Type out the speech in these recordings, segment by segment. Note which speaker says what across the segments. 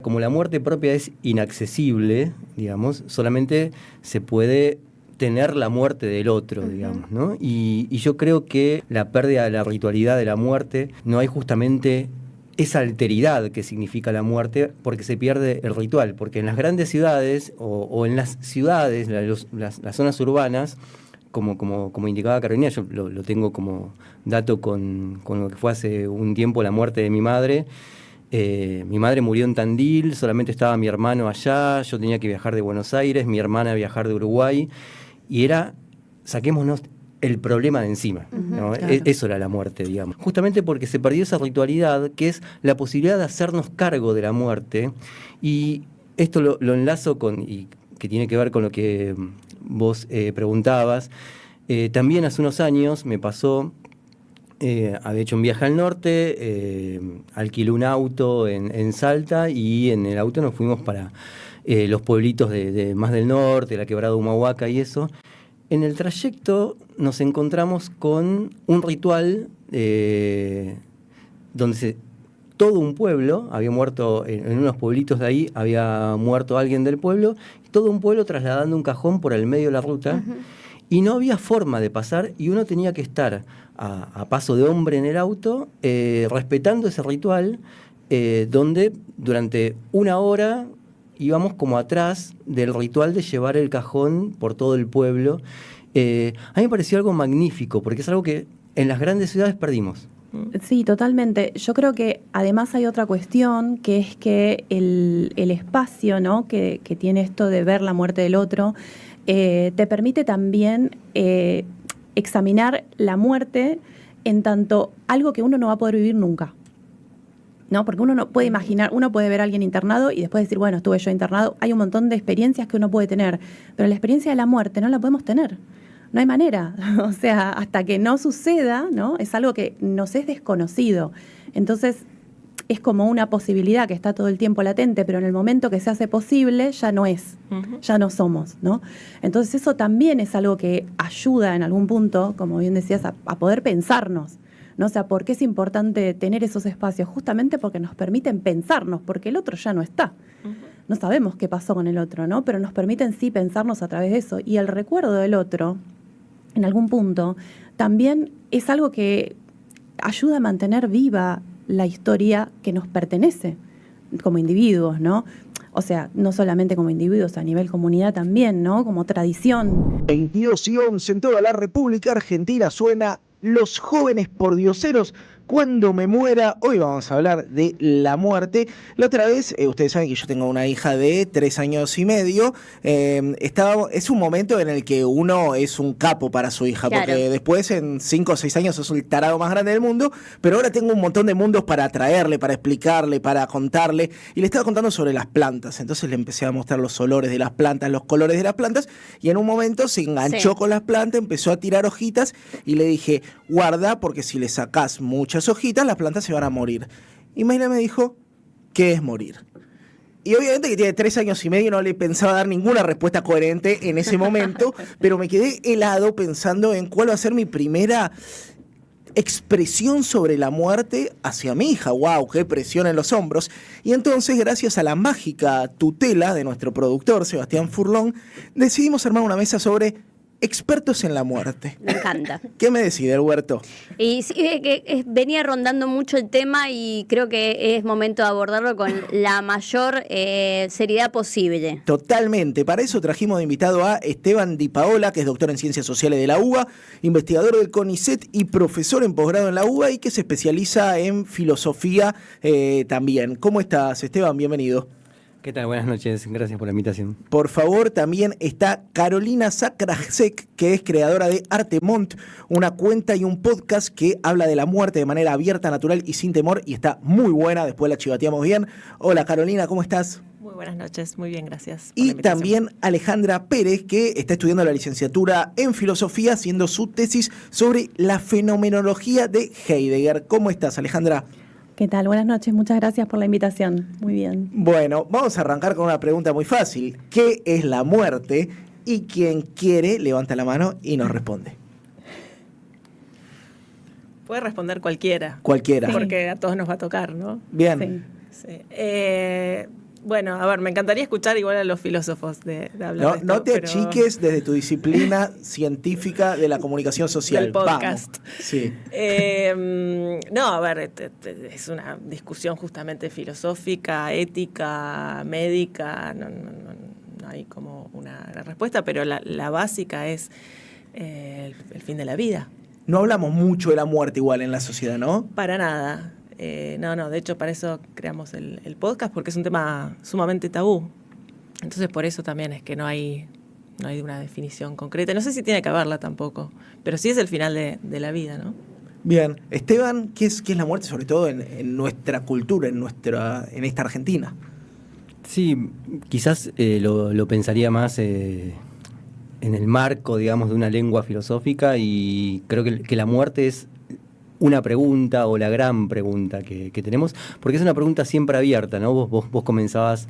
Speaker 1: Como la muerte propia es inaccesible, digamos, solamente se puede tener la muerte del otro, digamos, ¿no? Y yo creo que la pérdida de la ritualidad de la muerte, no hay justamente esa alteridad que significa la muerte, porque se pierde el ritual, porque en las grandes ciudades o en las ciudades, las zonas urbanas, como indicaba Carolina, yo lo tengo como dato con lo que fue hace un tiempo la muerte de mi madre. Mi madre murió en Tandil, solamente estaba mi hermano allá, yo tenía que viajar de Buenos Aires, mi hermana viajar de Uruguay, y era, saquémonos el problema de encima, ¿no?
Speaker 2: Claro.
Speaker 1: Eso era la muerte, digamos. Justamente porque se perdió esa ritualidad, que es la posibilidad de hacernos cargo de la muerte, y esto lo enlazo y que tiene que ver con lo que vos preguntabas. También hace unos años me pasó. Había hecho un viaje al norte, alquilé un auto en Salta y en el auto nos fuimos para los pueblitos de más del norte, la Quebrada Humahuaca y eso. En el trayecto nos encontramos con un ritual donde todo un pueblo había muerto, en unos pueblitos de ahí había muerto alguien del pueblo, todo un pueblo trasladando un cajón por el medio de la ruta. Y no había forma de pasar y uno tenía que estar a paso de hombre en el auto, respetando ese ritual, donde durante una hora íbamos como atrás del ritual de llevar el cajón por todo el pueblo. A mí me pareció algo magnífico, porque es algo que en las grandes ciudades perdimos.
Speaker 2: Sí, totalmente. Yo creo que además hay otra cuestión, que es que el espacio, ¿no?, que tiene esto de ver la muerte del otro, te permite también examinar la muerte en tanto algo que uno no va a poder vivir nunca, ¿no? Porque uno no puede imaginar, uno puede ver a alguien internado y después decir, bueno, estuve yo internado. Hay un montón de experiencias que uno puede tener, pero la experiencia de la muerte no la podemos tener. No hay manera. O sea, hasta que no suceda, ¿no?, es algo que nos es desconocido. Entonces, es como una posibilidad que está todo el tiempo latente, pero en el momento que se hace posible ya no es, ya no somos, ¿no? Entonces eso también es algo que ayuda en algún punto, como bien decías, a poder pensarnos, ¿no? O sea, ¿por qué es importante tener esos espacios? Justamente porque nos permiten pensarnos, porque el otro ya no está. No sabemos qué pasó con el otro, ¿no? Pero nos permiten sí pensarnos a través de eso. Y el recuerdo del otro, en algún punto, también es algo que ayuda a mantener viva la historia que nos pertenece como individuos, ¿no? O sea, no solamente como individuos, a nivel comunidad también, ¿no? Como tradición.
Speaker 3: 22:11 en toda la República Argentina suena Los Jóvenes Pordioseros. Cuando me muera, hoy vamos a hablar de la muerte. La otra vez, ustedes saben que yo tengo una hija de 3 años y medio. Es un momento en el que uno es un capo para su hija,
Speaker 4: Claro.
Speaker 3: porque después en 5 o 6 años sos el tarado más grande del mundo, pero ahora tengo un montón de mundos para traerle, para explicarle, para contarle. Y le estaba contando sobre las plantas. Entonces le empecé a mostrar los olores de las plantas, los colores de las plantas, y en un momento se enganchó con las plantas, empezó a tirar hojitas y le dije, guarda, porque si le sacás muchas hojitas, las plantas se van a morir. Y Mayra me dijo, ¿qué es morir? Y obviamente que tiene 3 años y medio, no le pensaba dar ninguna respuesta coherente en ese momento, pero me quedé helado pensando en cuál va a ser mi primera expresión sobre la muerte hacia mi hija. ¡Wow! ¡Qué presión en los hombros! Y entonces, gracias a la mágica tutela de nuestro productor, Sebastián Furlón, decidimos armar una mesa sobre expertos en la muerte.
Speaker 4: Me encanta.
Speaker 3: ¿Qué me decide el Huerto?
Speaker 4: Y sí, venía rondando mucho el tema y creo que es momento de abordarlo con la mayor seriedad posible.
Speaker 3: Totalmente. Para eso trajimos de invitado a Esteban Di Paola, que es doctor en Ciencias Sociales de la UBA, investigador del CONICET y profesor en posgrado en la UBA y que se especializa en filosofía también. ¿Cómo estás, Esteban? Bienvenido.
Speaker 1: ¿Qué tal? Buenas noches, gracias por la invitación.
Speaker 3: Por favor, también está Carolina Sacrasek, que es creadora de Artemont, una cuenta y un podcast que habla de la muerte de manera abierta, natural y sin temor, y está muy buena, después la chivateamos bien. Hola Carolina, ¿cómo estás?
Speaker 5: Muy buenas noches, muy bien, gracias.
Speaker 3: Y también Alejandra Pérez, que está estudiando la licenciatura en filosofía, haciendo su tesis sobre la fenomenología de Heidegger. ¿Cómo estás, Alejandra?
Speaker 2: ¿Qué tal? Buenas noches, muchas gracias por la invitación. Muy bien.
Speaker 3: Bueno, vamos a arrancar con una pregunta muy fácil. ¿Qué es la muerte? Y quien quiere, levanta la mano y nos responde.
Speaker 5: Puede responder cualquiera.
Speaker 3: Cualquiera.
Speaker 2: Sí.
Speaker 5: Porque a todos nos va a tocar, ¿no?
Speaker 3: Bien.
Speaker 2: Sí.
Speaker 5: Sí. Bueno, a ver, me encantaría escuchar igual a los filósofos de hablar de esto,
Speaker 3: No te
Speaker 5: pero-
Speaker 3: achiques desde tu disciplina científica de la comunicación social.
Speaker 5: Del podcast.
Speaker 3: Vamos. Sí.
Speaker 5: No, a ver, es una discusión justamente filosófica, ética, médica, no hay como una respuesta, pero la básica es el fin de la vida.
Speaker 3: No hablamos mucho de la muerte igual en la sociedad, ¿no?
Speaker 5: Para nada. No, de hecho para eso creamos el podcast, porque es un tema sumamente tabú. Entonces por eso también es que no hay una definición concreta. No sé si tiene que haberla tampoco, pero sí es el final de la vida, ¿no?
Speaker 3: Bien. Esteban, ¿qué es la muerte, sobre todo en nuestra cultura, en esta Argentina?
Speaker 1: Sí, quizás lo pensaría más en el marco, digamos, de una lengua filosófica, y creo que la muerte es una pregunta, o la gran pregunta que tenemos, porque es una pregunta siempre abierta, ¿no? Vos comenzabas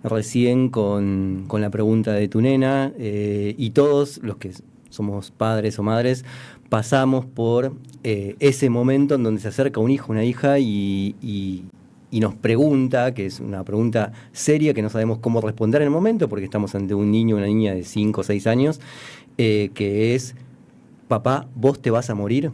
Speaker 1: recién con la pregunta de tu nena, y todos los que somos padres o madres pasamos por ese momento en donde se acerca un hijo, una hija, y nos pregunta, que es una pregunta seria, que no sabemos cómo responder en el momento, porque estamos ante un niño o una niña de 5 o 6 años, que es: papá, ¿vos te vas a morir?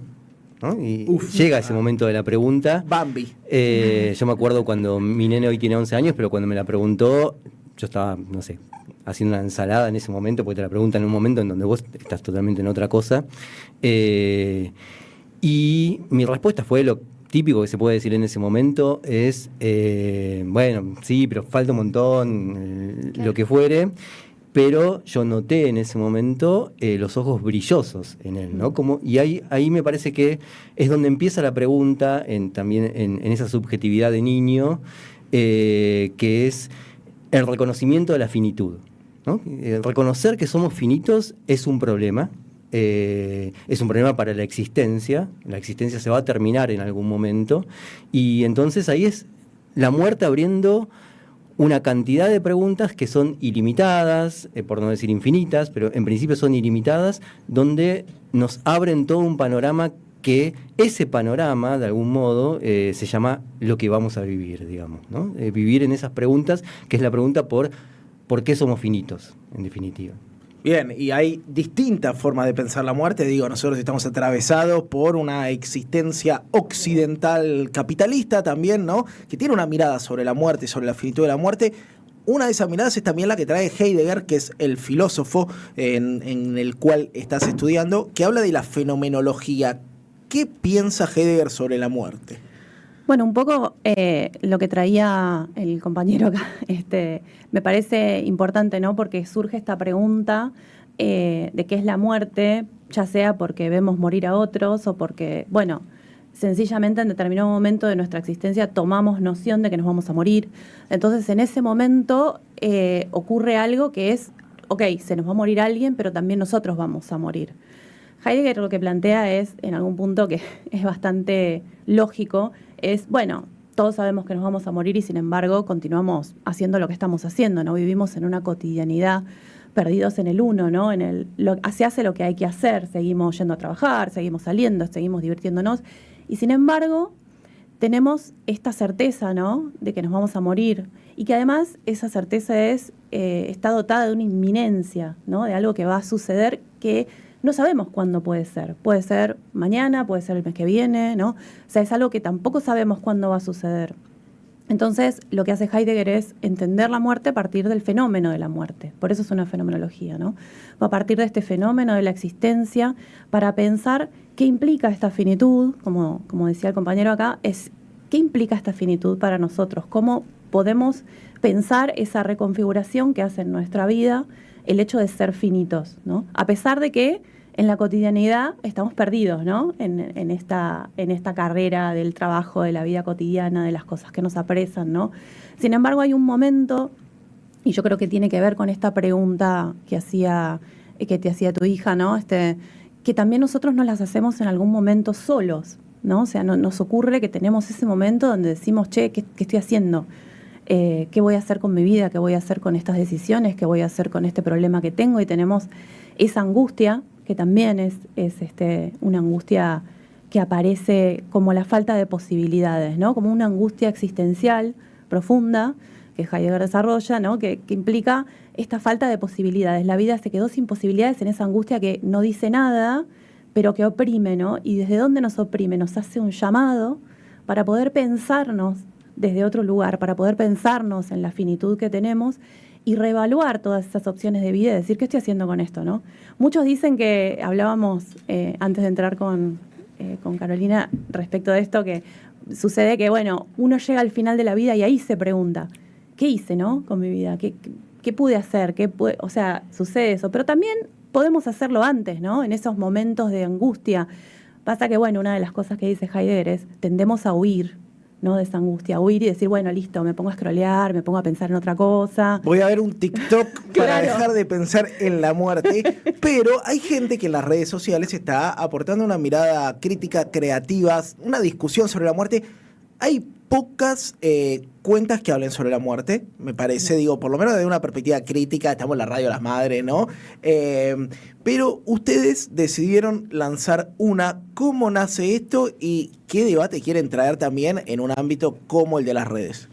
Speaker 1: ¿No? Y llega ese momento de la pregunta.
Speaker 3: Bambi.
Speaker 1: Yo me acuerdo cuando mi nene hoy tiene 11 años, pero cuando me la preguntó, yo estaba, no sé, haciendo una ensalada en ese momento, porque te la preguntan en un momento en donde vos estás totalmente en otra cosa. Y mi respuesta fue lo típico que se puede decir en ese momento, es, bueno, sí, pero falta un montón, lo que fuere. Pero yo noté en ese momento los ojos brillosos en él, ¿no? Y ahí me parece que es donde empieza la pregunta, también en esa subjetividad de niño, que es el reconocimiento de la finitud, ¿no? Reconocer que somos finitos es un problema. Es un problema para la existencia se va a terminar en algún momento, y entonces ahí es la muerte abriendo una cantidad de preguntas que son ilimitadas, por no decir infinitas, pero en principio son ilimitadas, donde nos abren todo un panorama, que ese panorama, de algún modo, se llama lo que vamos a vivir, digamos, ¿no? Vivir en esas preguntas, que es la pregunta por qué somos finitos, en definitiva.
Speaker 3: Bien, y hay distintas formas de pensar la muerte. Digo, nosotros estamos atravesados por una existencia occidental capitalista también, ¿no? Que tiene una mirada sobre la muerte y sobre la finitud de la muerte. Una de esas miradas es también la que trae Heidegger, que es el filósofo en el cual estás estudiando, que habla de la fenomenología. ¿Qué piensa Heidegger sobre la muerte?
Speaker 2: Bueno, un poco lo que traía el compañero acá, me parece importante, ¿no? Porque surge esta pregunta de qué es la muerte, ya sea porque vemos morir a otros o porque, bueno, sencillamente en determinado momento de nuestra existencia tomamos noción de que nos vamos a morir. Entonces, en ese momento ocurre algo que es, ok, se nos va a morir alguien, pero también nosotros vamos a morir. Heidegger lo que plantea es, en algún punto que es bastante lógico, es, bueno, todos sabemos que nos vamos a morir y sin embargo continuamos haciendo lo que estamos haciendo, ¿no? Vivimos en una cotidianidad, perdidos en el uno, ¿no? Se hace lo que hay que hacer, seguimos yendo a trabajar, seguimos saliendo, seguimos divirtiéndonos, y sin embargo tenemos esta certeza, ¿no? De que nos vamos a morir, y que además esa certeza está dotada de una inminencia, ¿no? De algo que va a suceder, que no sabemos cuándo puede ser. Puede ser mañana, puede ser el mes que viene, ¿no? O sea, es algo que tampoco sabemos cuándo va a suceder. Entonces, lo que hace Heidegger es entender la muerte a partir del fenómeno de la muerte. Por eso es una fenomenología, ¿no? Va a partir de este fenómeno de la existencia para pensar qué implica esta finitud, como decía el compañero acá, qué implica esta finitud para nosotros, cómo podemos pensar esa reconfiguración que hace en nuestra vida el hecho de ser finitos, ¿no? A pesar de que en la cotidianidad estamos perdidos, ¿no? En esta carrera del trabajo, de la vida cotidiana, de las cosas que nos apresan, ¿no? Sin embargo, hay un momento, y yo creo que tiene que ver con esta pregunta que te hacía tu hija, ¿no? Que también nosotros nos las hacemos en algún momento solos, ¿no? O sea, nos ocurre que tenemos ese momento donde decimos, che, ¿qué estoy haciendo? ¿Qué voy a hacer con mi vida? ¿Qué voy a hacer con estas decisiones? ¿Qué voy a hacer con este problema que tengo? Y tenemos esa angustia, que también es una angustia que aparece como la falta de posibilidades, ¿no? Como una angustia existencial profunda, que Heidegger desarrolla, ¿no? que implica esta falta de posibilidades. La vida se quedó sin posibilidades en esa angustia que no dice nada, pero que oprime, ¿no? ¿Y desde dónde nos oprime? Nos hace un llamado para poder pensarnos desde otro lugar, para poder pensarnos en la finitud que tenemos y reevaluar todas esas opciones de vida y decir, ¿qué estoy haciendo con esto, no? Muchos dicen que, hablábamos antes de entrar con Carolina respecto de esto, que sucede que, bueno, uno llega al final de la vida y ahí se pregunta, ¿qué hice, no? Con mi vida, ¿qué pude hacer? O sea, sucede eso, pero también podemos hacerlo antes, ¿no? En esos momentos de angustia. Pasa que, bueno, una de las cosas que dice Heidegger es, tendemos a huir, ¿no? De esa angustia, huir y decir, bueno, listo, me pongo a scrollear, me pongo a pensar en otra cosa.
Speaker 3: Voy a ver un TikTok para
Speaker 2: Claro.
Speaker 3: dejar de pensar en la muerte. Pero hay gente que en las redes sociales está aportando una mirada crítica, creativa, una discusión sobre la muerte. Hay pocas cuentas que hablen sobre la muerte, me parece, digo, por lo menos desde una perspectiva crítica, estamos en la radio Las Madres, ¿no? Pero ustedes decidieron lanzar una. ¿Cómo nace esto y qué debate quieren traer también en un ámbito como el de las redes?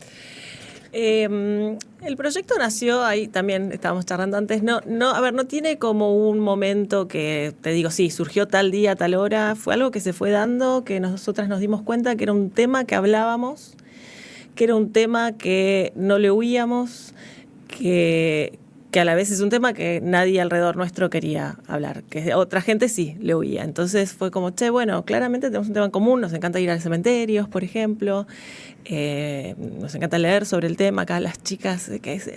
Speaker 5: El proyecto nació, ahí también estábamos charlando antes, no, a ver, no tiene como un momento que te digo, sí, surgió tal día, tal hora, fue algo que se fue dando, que nosotras nos dimos cuenta que era un tema que hablábamos, que era un tema que no le huíamos, que a la vez es un tema que nadie alrededor nuestro quería hablar, que otra gente sí le huía. Entonces fue como, che, bueno, claramente tenemos un tema en común, nos encanta ir a los cementerios, por ejemplo, nos encanta leer sobre el tema, acá las chicas,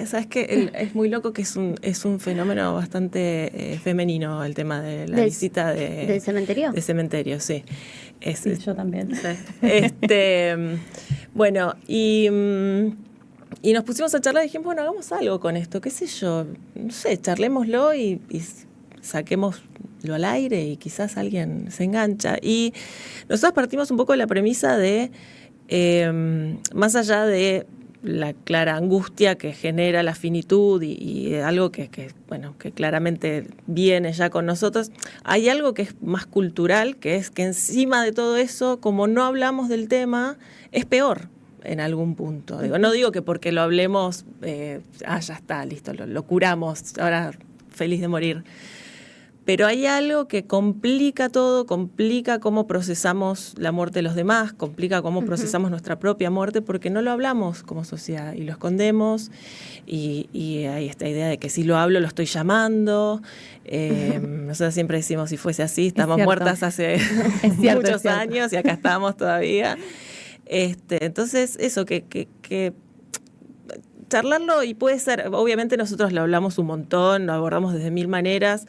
Speaker 5: sabes que es muy loco que es un fenómeno bastante femenino el tema de la visita
Speaker 4: ¿Del cementerio?
Speaker 5: De cementerio, sí.
Speaker 2: Sí, yo también.
Speaker 5: Bueno, y nos pusimos a charlar y dijimos, bueno, hagamos algo con esto, qué sé yo, no sé, charlémoslo y saquémoslo al aire y quizás alguien se engancha. Y nosotros partimos un poco de la premisa de, más allá de la clara angustia que genera la finitud y algo que claramente viene ya con nosotros, hay algo que es más cultural, que es que encima de todo eso, como no hablamos del tema, es peor en algún punto. No digo que porque lo hablemos, ya está, listo, lo curamos, ahora feliz de morir. Pero hay algo que complica todo, complica cómo procesamos la muerte de los demás, complica cómo procesamos nuestra propia muerte, porque no lo hablamos como sociedad y lo escondemos. Y hay esta idea de que si lo hablo lo estoy llamando. Nosotros siempre decimos, si fuese así, estamos muertas hace muchos años y acá estamos todavía. Entonces, eso, que charlarlo, y puede ser, obviamente nosotros lo hablamos un montón, lo abordamos desde mil maneras.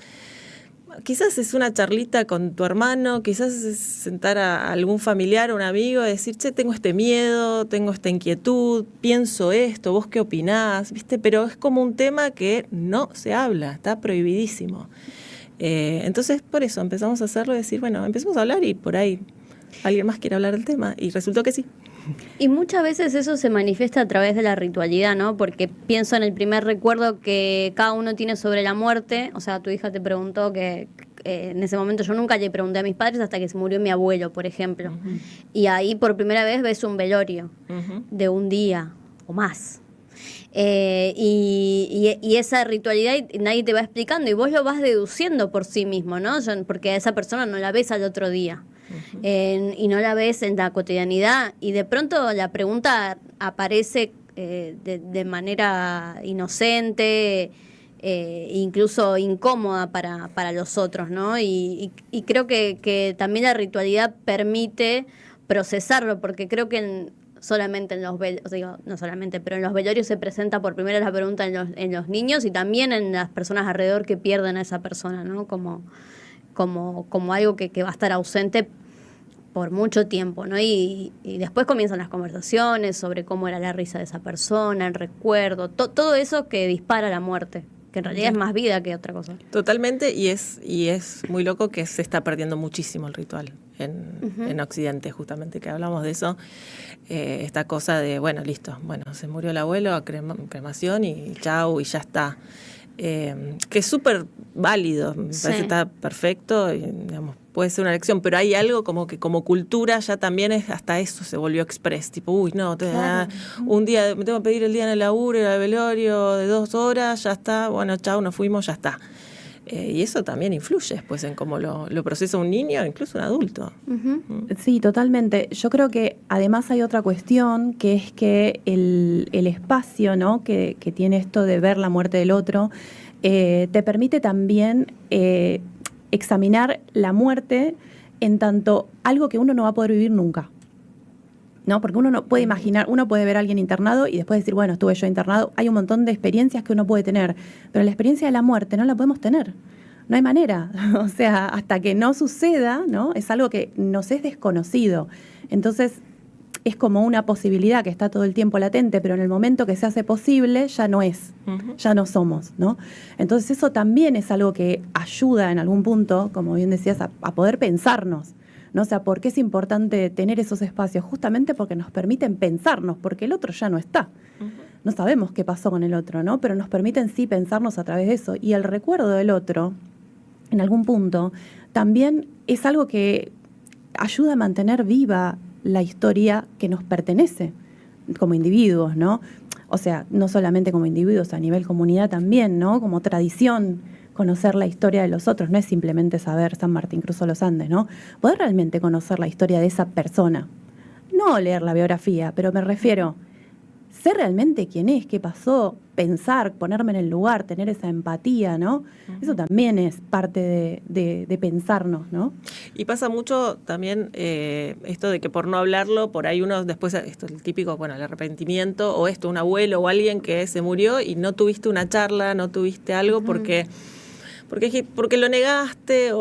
Speaker 5: Quizás es una charlita con tu hermano, quizás es sentar a algún familiar o un amigo y decir, che, tengo este miedo, tengo esta inquietud, pienso esto, ¿vos qué opinás? ¿Viste? Pero es como un tema que no se habla, está prohibidísimo. Entonces, por eso empezamos a hacerlo y decir, bueno, empecemos a hablar y por ahí alguien más quiere hablar del tema, y resultó que sí.
Speaker 4: Y muchas veces eso se manifiesta a través de la ritualidad, ¿no? Porque pienso en el primer recuerdo que cada uno tiene sobre la muerte. O sea, tu hija te preguntó que en ese momento yo nunca le pregunté a mis padres hasta que se murió mi abuelo, por ejemplo. Uh-huh. Y ahí por primera vez ves un velorio de un día o más. Y esa ritualidad nadie te va explicando y vos lo vas deduciendo por sí mismo, ¿no? Porque a esa persona no la ves al otro día. Uh-huh. Y no la ves en la cotidianidad y de pronto la pregunta aparece de manera inocente, incluso incómoda para los otros, ¿no? Y creo que también la ritualidad permite procesarlo, porque creo que solamente en los velorios, no solamente, pero en los velorios se presenta por primera la pregunta en los niños y también en las personas alrededor que pierden a esa persona, ¿no? Como algo que va a estar ausente por mucho tiempo, ¿no? Y después comienzan las conversaciones sobre cómo era la risa de esa persona, el recuerdo, todo eso que dispara la muerte, que en realidad es más vida que otra cosa.
Speaker 5: Totalmente, y es muy loco que se está perdiendo muchísimo el ritual en Occidente, justamente, que hablamos de eso, esta cosa de, bueno, listo, se murió el abuelo, cremación y chau, y ya está. que es súper válido, me parece que está perfecto, y, digamos, puede ser una elección, pero hay algo como que como cultura ya también hasta eso se volvió express, tipo, uy, no, un día me tengo que pedir el día en el laburo, el velorio de 2 horas, ya está, bueno, chao, nos fuimos, ya está. Y eso también influye después en cómo lo procesa un niño, incluso un adulto.
Speaker 2: Sí, totalmente. Yo creo que además hay otra cuestión, que es que el espacio, ¿no?, que tiene esto de ver la muerte del otro, te permite también examinar la muerte en tanto algo que uno no va a poder vivir nunca. ¿No? Porque uno no puede imaginar, uno puede ver a alguien internado y después decir, bueno, estuve yo internado. Hay un montón de experiencias que uno puede tener, pero la experiencia de la muerte no la podemos tener. No hay manera. O sea, hasta que no suceda, ¿no?, es algo que nos es desconocido. Entonces, es como una posibilidad que está todo el tiempo latente, pero en el momento que se hace posible, ya no es. Ya no somos, ¿no? Entonces, eso también es algo que ayuda en algún punto, como bien decías, a poder pensarnos. ¿No? O sea, ¿por qué es importante tener esos espacios? Justamente porque nos permiten pensarnos, porque el otro ya no está. No sabemos qué pasó con el otro, ¿no? Pero nos permiten sí pensarnos a través de eso. Y el recuerdo del otro, en algún punto, también es algo que ayuda a mantener viva la historia que nos pertenece como individuos, ¿no? O sea, no solamente como individuos, a nivel comunidad también, ¿no? Como tradición, conocer la historia de los otros, no es simplemente saber San Martín cruzó los Andes, ¿no? Poder realmente conocer la historia de esa persona. No leer la biografía, pero me refiero, ser realmente quién es, qué pasó, pensar, ponerme en el lugar, tener esa empatía, ¿no? Eso también es parte de pensarnos, ¿no?
Speaker 5: Y pasa mucho también esto de que por no hablarlo, por ahí uno después, esto es el típico, bueno, el arrepentimiento, o un abuelo o alguien que se murió y no tuviste una charla, no tuviste algo porque lo negaste,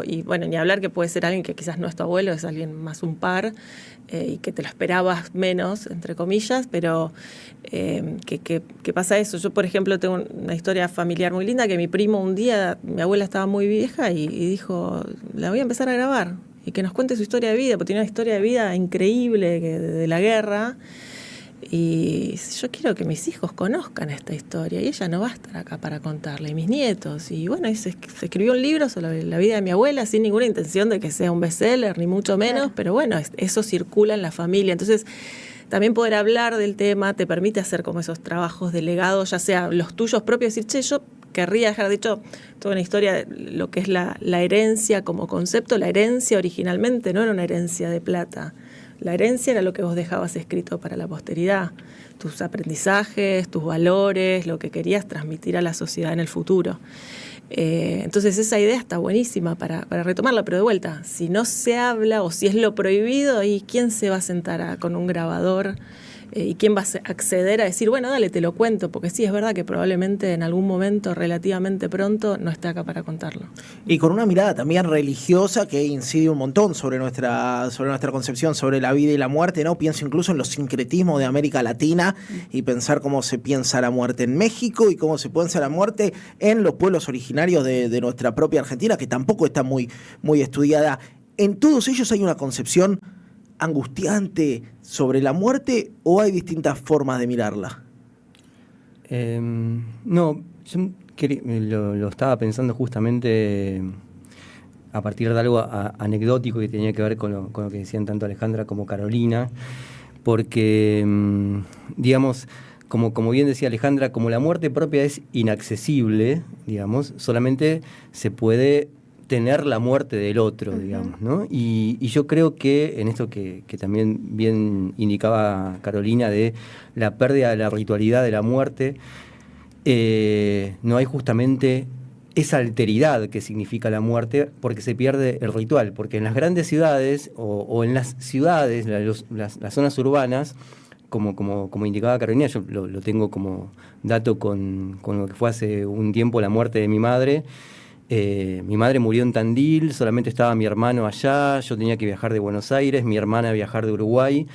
Speaker 5: y bueno, ni hablar que puede ser alguien que quizás no es tu abuelo, es alguien más un par, y que te lo esperabas menos, entre comillas, pero que pasa eso. Yo, por ejemplo, tengo una historia familiar muy linda, que mi primo un día, mi abuela estaba muy vieja y dijo, la voy a empezar a grabar, y que nos cuente su historia de vida, porque tiene una historia de vida increíble de la guerra. Y yo quiero que mis hijos conozcan esta historia, y ella no va a estar acá para contarla, y mis nietos. Y bueno, se escribió un libro sobre la vida de mi abuela sin ninguna intención de que sea un bestseller, ni mucho menos, claro. Pero bueno, eso circula en la familia. Entonces, también poder hablar del tema te permite hacer como esos trabajos de legado, ya sea los tuyos propios, decir, che, yo querría dejar, de hecho, toda una historia de lo que es la herencia como concepto. La herencia originalmente no era una herencia de plata. La herencia era lo que vos dejabas escrito para la posteridad, tus aprendizajes, tus valores, lo que querías transmitir a la sociedad en el futuro. Entonces esa idea está buenísima para retomarla, pero de vuelta, si no se habla o si es lo prohibido, ¿y quién se va a sentar con un grabador? ¿Y quién va a acceder a decir, bueno, dale, te lo cuento? Porque sí, es verdad que probablemente en algún momento relativamente pronto no esté acá para contarlo.
Speaker 3: Y con una mirada también religiosa que incide un montón sobre nuestra concepción sobre la vida y la muerte, ¿no? Pienso incluso en los sincretismos de América Latina y pensar cómo se piensa la muerte en México y cómo se piensa la muerte en los pueblos originarios de nuestra propia Argentina, que tampoco está muy, muy estudiada. En todos ellos hay una concepción angustiante sobre la muerte, ¿o hay distintas formas de mirarla?
Speaker 1: No, yo lo estaba pensando justamente a partir de algo anecdótico que tenía que ver con lo que decían tanto Alejandra como Carolina, porque, digamos, como bien decía Alejandra, como la muerte propia es inaccesible, digamos, solamente se puede tener la muerte del otro, digamos, ¿no? Y yo creo que en esto que también bien indicaba Carolina de la pérdida de la ritualidad de la muerte, no hay justamente esa alteridad que significa la muerte, porque se pierde el ritual, porque en las grandes ciudades o en las ciudades, las zonas urbanas, como indicaba Carolina, yo lo tengo como dato con lo que fue hace un tiempo la muerte de mi madre. Mi madre murió en Tandil, solamente estaba mi hermano allá, yo tenía que viajar de Buenos Aires, mi hermana viajar de Uruguay,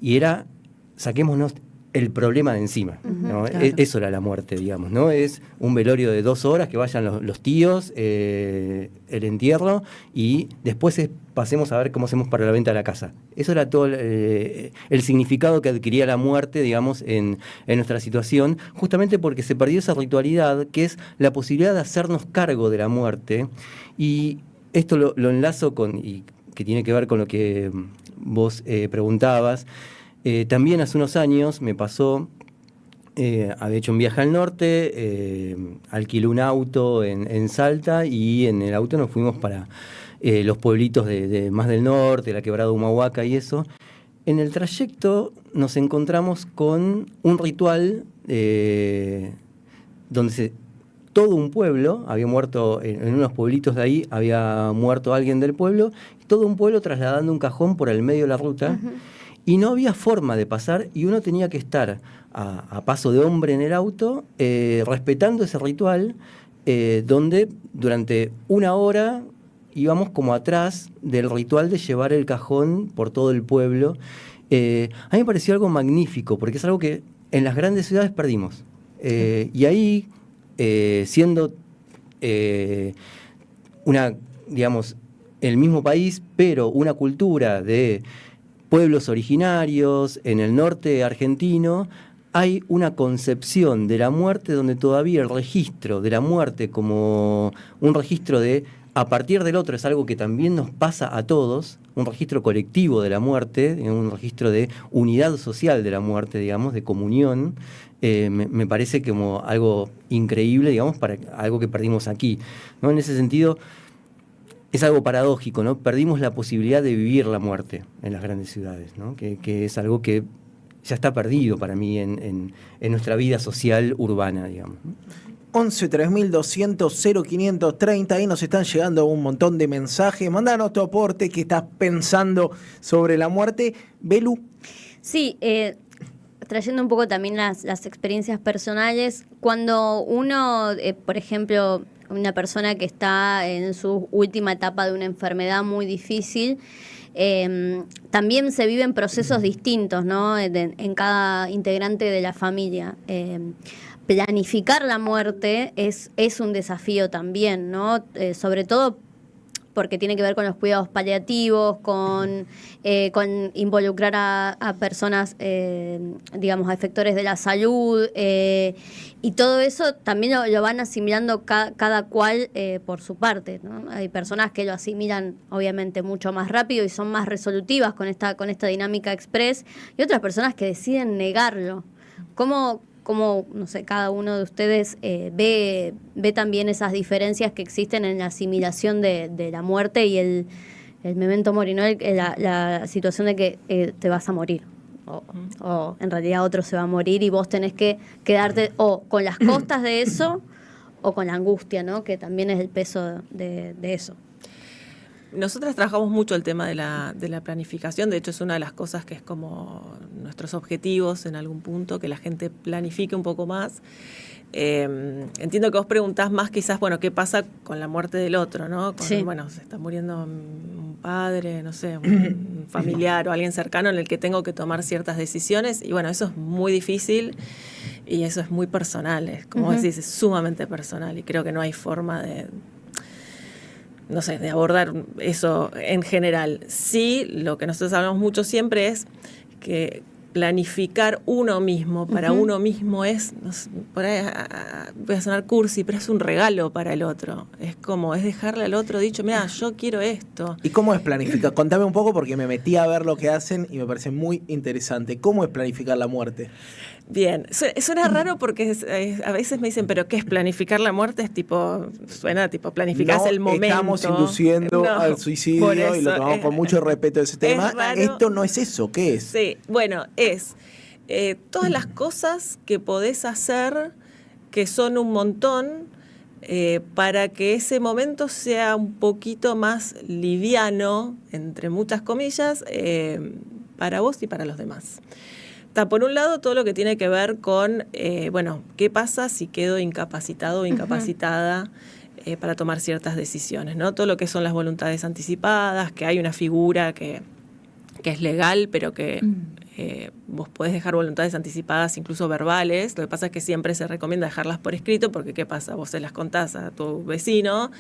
Speaker 1: y era, saquémonos el problema de encima, ¿no?
Speaker 2: Claro.
Speaker 1: Eso era la muerte, digamos, ¿no? Es un velorio de 2 horas, que vayan los tíos, el entierro, y después pasemos a ver cómo hacemos para la venta de la casa. Eso era todo el significado que adquiría la muerte, digamos, en nuestra situación, justamente porque se perdió esa ritualidad, que es la posibilidad de hacernos cargo de la muerte. Y esto lo enlazo y que tiene que ver con lo que vos preguntabas. También hace unos años me pasó, había hecho un viaje al norte, alquilé un auto en Salta, y en el auto nos fuimos para los pueblitos de más del norte, la Quebrada Humahuaca y eso. En el trayecto nos encontramos con un ritual donde todo un pueblo había muerto, en unos pueblitos de ahí había muerto alguien del pueblo, todo un pueblo trasladando un cajón por el medio de la ruta. Uh-huh. Y no había forma de pasar, y uno tenía que estar a paso de hombre en el auto, respetando ese ritual, donde durante 1 hora íbamos como atrás del ritual de llevar el cajón por todo el pueblo. A mí me pareció algo magnífico, porque es algo que en las grandes ciudades perdimos. Y ahí, siendo digamos, el mismo país, pero una cultura de pueblos originarios, en el norte argentino, hay una concepción de la muerte donde todavía el registro de la muerte como un registro de a partir del otro es algo que también nos pasa a todos, un registro colectivo de la muerte, un registro de unidad social de la muerte, digamos, de comunión. Me parece como algo increíble, digamos, para algo que perdimos aquí, ¿no? En ese sentido, es algo paradójico, ¿no? Perdimos la posibilidad de vivir la muerte en las grandes ciudades, ¿no? Que es algo que ya está perdido para mí en nuestra vida social urbana, digamos.
Speaker 3: 11 3200 0530, ahí nos están llegando un montón de mensajes. Mándanos tu aporte, que estás pensando sobre la muerte. Belu.
Speaker 4: Sí, trayendo un poco también las experiencias personales, cuando uno, por ejemplo, una persona que está en su última etapa de una enfermedad muy difícil, también se viven procesos distintos, ¿no? En cada integrante de la familia. Planificar la muerte es un desafío también, ¿no? Sobre todo porque tiene que ver con los cuidados paliativos, con involucrar a personas, digamos, a efectores de la salud, y todo eso también lo van asimilando cada cual por su parte, ¿no? Hay personas que lo asimilan obviamente mucho más rápido y son más resolutivas con esta dinámica express, y otras personas que deciden negarlo. ¿Cómo, no sé, cada uno de ustedes ve también esas diferencias que existen en la asimilación de la muerte y el memento mori, ¿no? La situación de que te vas a morir, o en realidad otro se va a morir y vos tenés que quedarte o con las costas de eso o con la angustia, ¿no? Que también es el peso de eso.
Speaker 5: Nosotras trabajamos mucho el tema de la planificación. De hecho, es una de las cosas que es como nuestros objetivos en algún punto, que la gente planifique un poco más. Entiendo que vos preguntás más quizás, bueno, ¿qué pasa con la muerte del otro, no?
Speaker 4: Sí.
Speaker 5: Bueno, se está muriendo un padre, no sé, un familiar o alguien cercano en el que tengo que tomar ciertas decisiones. Y bueno, eso es muy difícil y eso es muy personal. Es, como decís, es sumamente personal y creo que no hay forma de abordar eso en general. Sí, lo que nosotros hablamos mucho siempre es que planificar uno mismo para uno mismo es, no sé, por ahí voy a sonar cursi, pero es un regalo para el otro. Es dejarle al otro dicho, mira, yo quiero esto.
Speaker 3: ¿Y cómo es planificar? Contame un poco, porque me metí a ver lo que hacen y me parece muy interesante. ¿Cómo es planificar la muerte?
Speaker 5: Bien, suena raro porque a veces me dicen, ¿pero qué es planificar la muerte? Es suena tipo planificás el momento.
Speaker 3: Estamos induciendo al suicidio y lo tomamos con mucho respeto de ese tema. Esto no es eso, ¿qué es?
Speaker 5: Sí, bueno, es todas las cosas que podés hacer, que son un montón, para que ese momento sea un poquito más liviano, entre muchas comillas, para vos y para los demás. Por un lado, todo lo que tiene que ver con, ¿qué pasa si quedo incapacitado o incapacitada para tomar ciertas decisiones, ¿no? Todo lo que son las voluntades anticipadas, que hay una figura que es legal, pero que vos podés dejar voluntades anticipadas, incluso verbales. Lo que pasa es que siempre se recomienda dejarlas por escrito, porque ¿qué pasa? Vos se las contás a tu vecino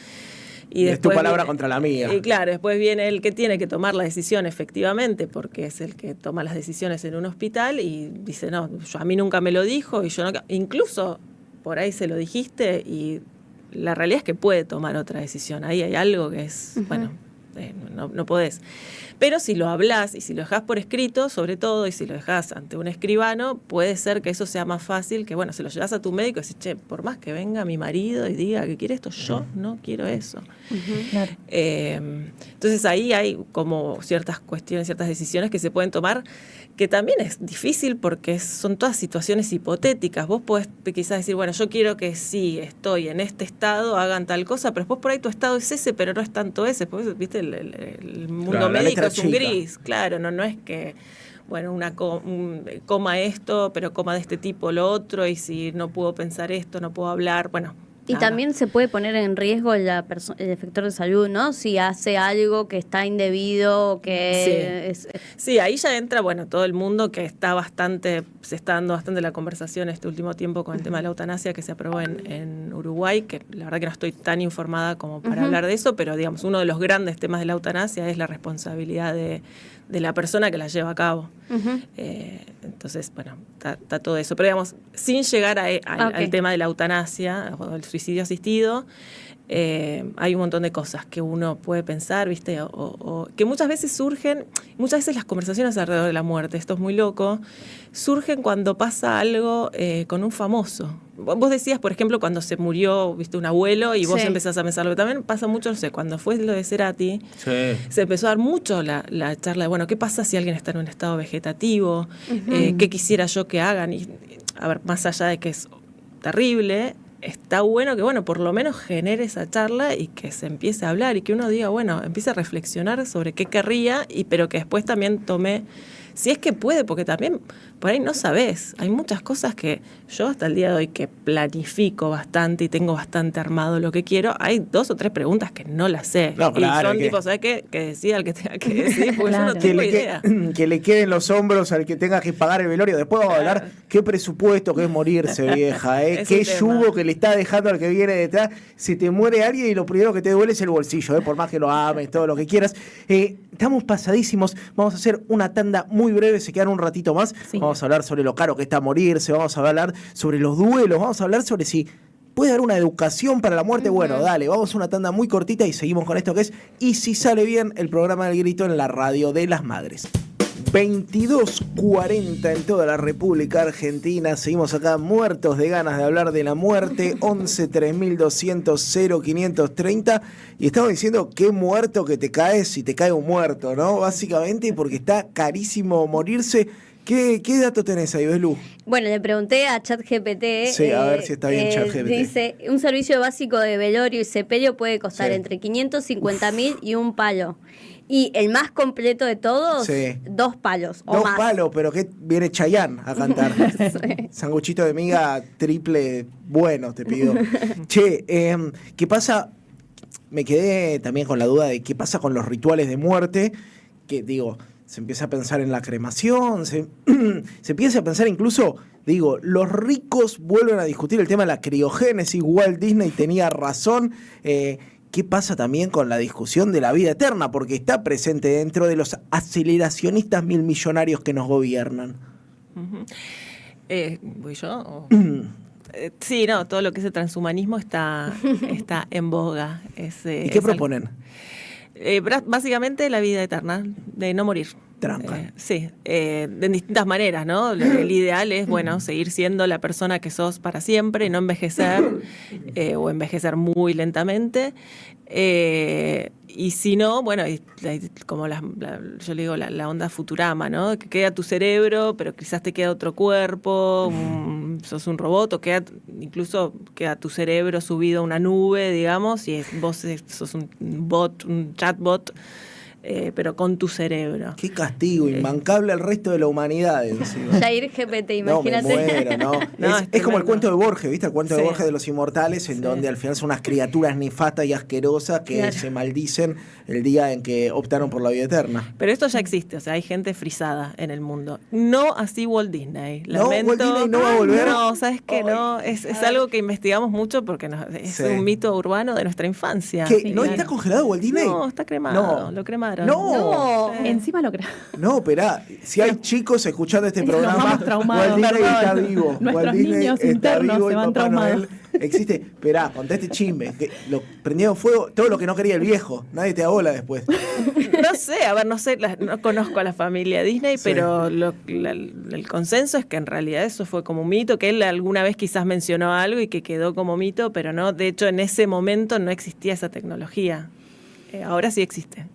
Speaker 5: y
Speaker 3: es tu
Speaker 5: después
Speaker 3: palabra
Speaker 5: viene,
Speaker 3: contra la mía.
Speaker 5: Y claro, después viene el que tiene que tomar la decisión efectivamente, porque es el que toma las decisiones en un hospital y dice, no, a mí nunca me lo dijo y yo no... Incluso por ahí se lo dijiste y la realidad es que puede tomar otra decisión. Ahí hay algo que es, bueno, no podés. Pero si lo hablás y si lo dejás por escrito, sobre todo, y si lo dejás ante un escribano, puede ser que eso sea más fácil, que bueno, se lo llevas a tu médico y decís, che, por más que venga mi marido y diga que quiere esto, yo no quiero eso.
Speaker 2: Claro.
Speaker 5: Entonces ahí hay como ciertas cuestiones, ciertas decisiones que se pueden tomar, que también es difícil porque son todas situaciones hipotéticas. Vos podés quizás decir, bueno, yo quiero que sí, estoy en este estado, hagan tal cosa, pero después por ahí tu estado es ese, pero no es tanto ese. Porque, viste, el mundo
Speaker 3: claro,
Speaker 5: médico es un
Speaker 3: chica.
Speaker 5: gris, claro, no es que, bueno, coma esto, pero coma de este tipo lo otro, y si no puedo pensar esto, no puedo hablar, bueno.
Speaker 4: Y
Speaker 5: nada.
Speaker 4: también se puede poner en riesgo el efector de salud, ¿no? Si hace algo que está indebido, que
Speaker 5: Sí. Sí, ahí ya entra, bueno, todo el mundo que se está dando bastante la conversación este último tiempo con el tema de la eutanasia que se aprobó en Uruguay, que la verdad que no estoy tan informada como para hablar de eso, pero digamos, uno de los grandes temas de la eutanasia es la responsabilidad de la persona que la lleva a cabo. Entonces, bueno, está todo eso. Pero digamos, sin llegar al tema de la eutanasia o el suicidio asistido, hay un montón de cosas que uno puede pensar, ¿viste? O que muchas veces muchas veces las conversaciones alrededor de la muerte, esto es muy loco, surgen cuando pasa algo con un famoso. Vos decías, por ejemplo, cuando se murió, viste, un abuelo y vos empezás a pensarlo. También pasa mucho, no sé, cuando fue lo de Cerati, se empezó a dar mucho la charla de, bueno, ¿qué pasa si alguien está en un estado vegetativo? ¿Qué quisiera yo que hagan? Y, a ver, más allá de que es terrible, está bueno que, bueno, por lo menos genere esa charla y que se empiece a hablar y que uno diga, bueno, empiece a reflexionar sobre qué querría, pero que después también tome, si es que puede, porque también por ahí no sabés. Hay muchas cosas que yo hasta el día de hoy que planifico bastante y tengo bastante armado lo que quiero, hay 2 o 3 preguntas que no las sé.
Speaker 3: No, claro,
Speaker 5: y son tipo, ¿sabes qué? Que decida el que tenga que decir, porque yo no tengo idea.
Speaker 3: Que le queden los hombros al que tenga que pagar el velorio. Después vamos a hablar qué presupuesto que es morirse, vieja, qué yugo que le está dejando al que viene detrás. Se te muere alguien y lo primero que te duele es el bolsillo, por más que lo ames, todo lo que quieras. Estamos pasadísimos. Vamos a hacer una tanda muy breve, se quedan un ratito más.
Speaker 2: Sí.
Speaker 3: Vamos a hablar sobre lo caro que está morirse, vamos a hablar sobre los duelos, vamos a hablar sobre si puede haber una educación para la muerte. Bueno, dale, vamos a una tanda muy cortita y seguimos con esto que es Y si sale bien, el programa del grito en la radio de las madres. 22:40 en toda la República Argentina. Seguimos acá muertos de ganas de hablar de la muerte. 11 3200 0530. Y estamos diciendo qué muerto que te caes si te cae un muerto, ¿no? Básicamente porque está carísimo morirse. ¿Qué dato tenés ahí, Belú?
Speaker 4: Bueno, le pregunté a ChatGPT.
Speaker 3: Sí, a ver si está bien ChatGPT.
Speaker 4: Dice, un servicio básico de velorio y sepelio puede costar entre 550.000 y un palo. Y el más completo de todos, 2 palos o
Speaker 3: 2
Speaker 4: más.
Speaker 3: palos, pero que viene Chayanne a cantar. Sanguchito de miga triple bueno, te pido. Che, ¿qué pasa? Me quedé también con la duda de qué pasa con los rituales de muerte, que digo, se empieza a pensar en la cremación, se empieza a pensar incluso, digo, los ricos vuelven a discutir el tema de la criogénesis. Walt Disney tenía razón. ¿Qué pasa también con la discusión de la vida eterna? Porque está presente dentro de los aceleracionistas milmillonarios que nos gobiernan.
Speaker 5: ¿Voy yo? Sí, no, todo lo que es el transhumanismo está en boga.
Speaker 3: ¿Y qué proponen?
Speaker 5: Básicamente la vida eterna, de no morir.
Speaker 3: Trampa.
Speaker 5: Sí, de distintas maneras, ¿no? El ideal es, bueno, seguir siendo la persona que sos para siempre, no envejecer o envejecer muy lentamente. Y si no, bueno, como yo le digo la onda Futurama, ¿no? Que queda tu cerebro, pero quizás te queda otro cuerpo, sos un robot, o incluso queda tu cerebro subido a una nube, digamos, y vos sos un bot, un chatbot. pero con tu cerebro.
Speaker 3: Qué castigo, imbancable al resto de la humanidad encima.
Speaker 4: Jair GPT,
Speaker 3: No, me
Speaker 4: imagínate.
Speaker 3: muero, ¿no?
Speaker 5: No,
Speaker 3: es como el
Speaker 5: tremendo.
Speaker 3: cuento de Borges, ¿viste? El cuento de
Speaker 5: Sí.
Speaker 3: Borges de los inmortales, en
Speaker 5: Sí.
Speaker 3: donde al final son unas criaturas nefastas y asquerosas que
Speaker 4: Claro.
Speaker 3: se maldicen el día en que optaron por la vida eterna.
Speaker 5: Pero esto ya existe, o sea, hay gente frisada en el mundo. No así Walt Disney.
Speaker 3: No,
Speaker 5: Lamento.
Speaker 3: Walt Disney no va a volver.
Speaker 5: No, ¿sabes qué? No,
Speaker 3: Ay,
Speaker 5: es algo que investigamos mucho porque es
Speaker 3: Sí.
Speaker 5: un mito urbano de nuestra infancia.
Speaker 3: ¿Qué?
Speaker 5: Sí,
Speaker 3: ¿No
Speaker 5: claro.
Speaker 3: está congelado Walt Disney?
Speaker 5: No, está cremado,
Speaker 3: No.
Speaker 5: lo cremaron.
Speaker 3: No.
Speaker 4: No.
Speaker 2: Encima lo creo.
Speaker 3: No, esperá, si hay chicos escuchando este
Speaker 2: Nos
Speaker 3: programa,
Speaker 2: vamos traumados,
Speaker 3: Walt Disney
Speaker 2: perdón.
Speaker 3: está vivo.
Speaker 2: Nuestros
Speaker 3: Walt Disney
Speaker 2: niños
Speaker 3: está
Speaker 2: internos
Speaker 3: vivo y
Speaker 2: se van
Speaker 3: Papá
Speaker 2: traumados.
Speaker 3: Noel existe. Esperá, conté este chisme. Que lo prendieron fuego, todo lo que no quería el viejo. Nadie te da bola después.
Speaker 5: No sé, a ver, no sé, no conozco a la familia Disney,
Speaker 3: Sí.
Speaker 5: pero el consenso es que en realidad eso fue como un mito, que él alguna vez quizás mencionó algo y que quedó como mito, pero no, de hecho en ese momento no existía esa tecnología. Ahora sí existe.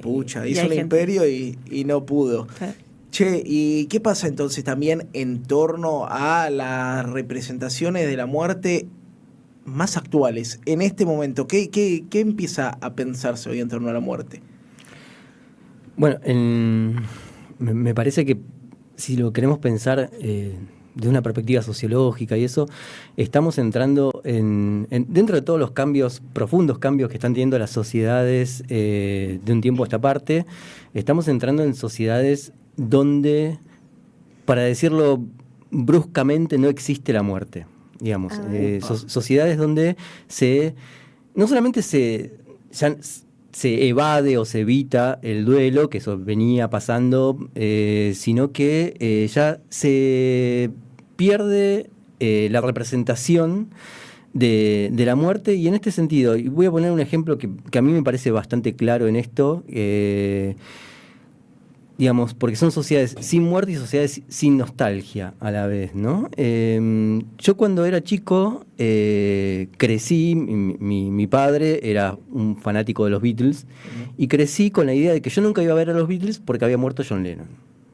Speaker 3: Pucha,
Speaker 5: y
Speaker 3: hizo
Speaker 5: hay
Speaker 3: un
Speaker 5: gente.
Speaker 3: imperio y no pudo.
Speaker 5: Sí.
Speaker 3: Che, ¿y qué pasa entonces también en torno a las representaciones de la muerte más actuales? En este momento, ¿qué empieza a pensarse hoy en torno a la muerte?
Speaker 1: Bueno, me parece que si lo queremos pensar de una perspectiva sociológica y eso, estamos entrando dentro de todos los cambios, profundos cambios que están teniendo las sociedades de un tiempo a esta parte, estamos entrando en sociedades donde, para decirlo bruscamente, no existe la muerte, digamos. Sociedades donde no solamente se evade o se evita el duelo, que eso venía pasando, sino que ya se pierde la representación de la muerte. Y en este sentido, y voy a poner un ejemplo que a mí me parece bastante claro en esto, digamos, porque son sociedades sin muerte y sociedades sin nostalgia a la vez, ¿no? Yo cuando era chico crecí, mi padre era un fanático de los Beatles, y crecí con la idea de que yo nunca iba a ver a los Beatles porque había muerto John Lennon,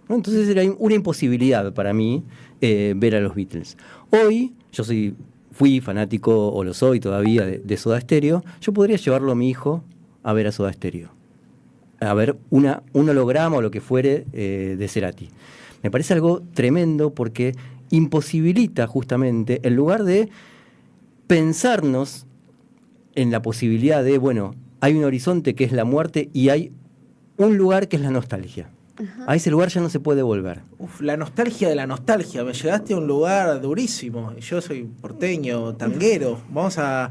Speaker 1: ¿no? Entonces era una imposibilidad para mí ver a los Beatles. Hoy, fui fanático, o lo soy todavía, de Soda Stereo. Yo podría llevarlo a mi hijo a ver a Soda Stereo, a ver un holograma o lo que fuere de Cerati. Me parece algo tremendo porque imposibilita justamente, en lugar de pensarnos en la posibilidad de, bueno, hay un horizonte que es la muerte y hay un lugar que es la nostalgia. A ese lugar ya no se puede volver.
Speaker 3: Uf, la nostalgia de la nostalgia. Me llegaste a un lugar durísimo. Yo soy porteño, tanguero. Vamos a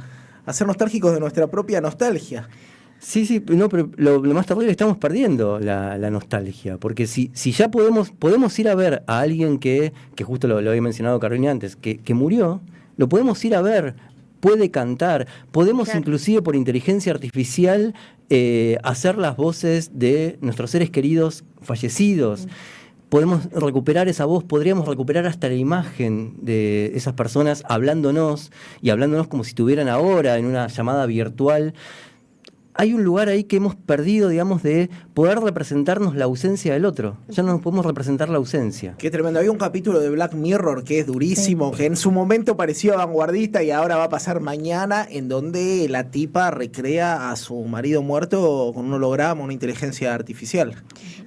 Speaker 3: ser nostálgicos de nuestra propia nostalgia.
Speaker 1: Sí, no, pero lo más terrible es que estamos perdiendo la nostalgia, porque si ya podemos ir a ver a alguien que justo lo había mencionado Carolina antes, que murió, lo podemos ir a ver, puede cantar, podemos
Speaker 4: Claro.
Speaker 1: inclusive por inteligencia artificial hacer las voces de nuestros seres queridos fallecidos. Podemos recuperar esa voz, podríamos recuperar hasta la imagen de esas personas hablándonos como si estuvieran ahora en una llamada virtual. Hay un lugar ahí que hemos perdido, digamos, de poder representarnos la ausencia del otro. Ya no nos podemos representar la ausencia.
Speaker 3: Qué tremendo. Había un capítulo de Black Mirror que es durísimo, que en su momento pareció vanguardista y ahora va a pasar mañana, en donde la tipa recrea a su marido muerto con un holograma, una inteligencia artificial.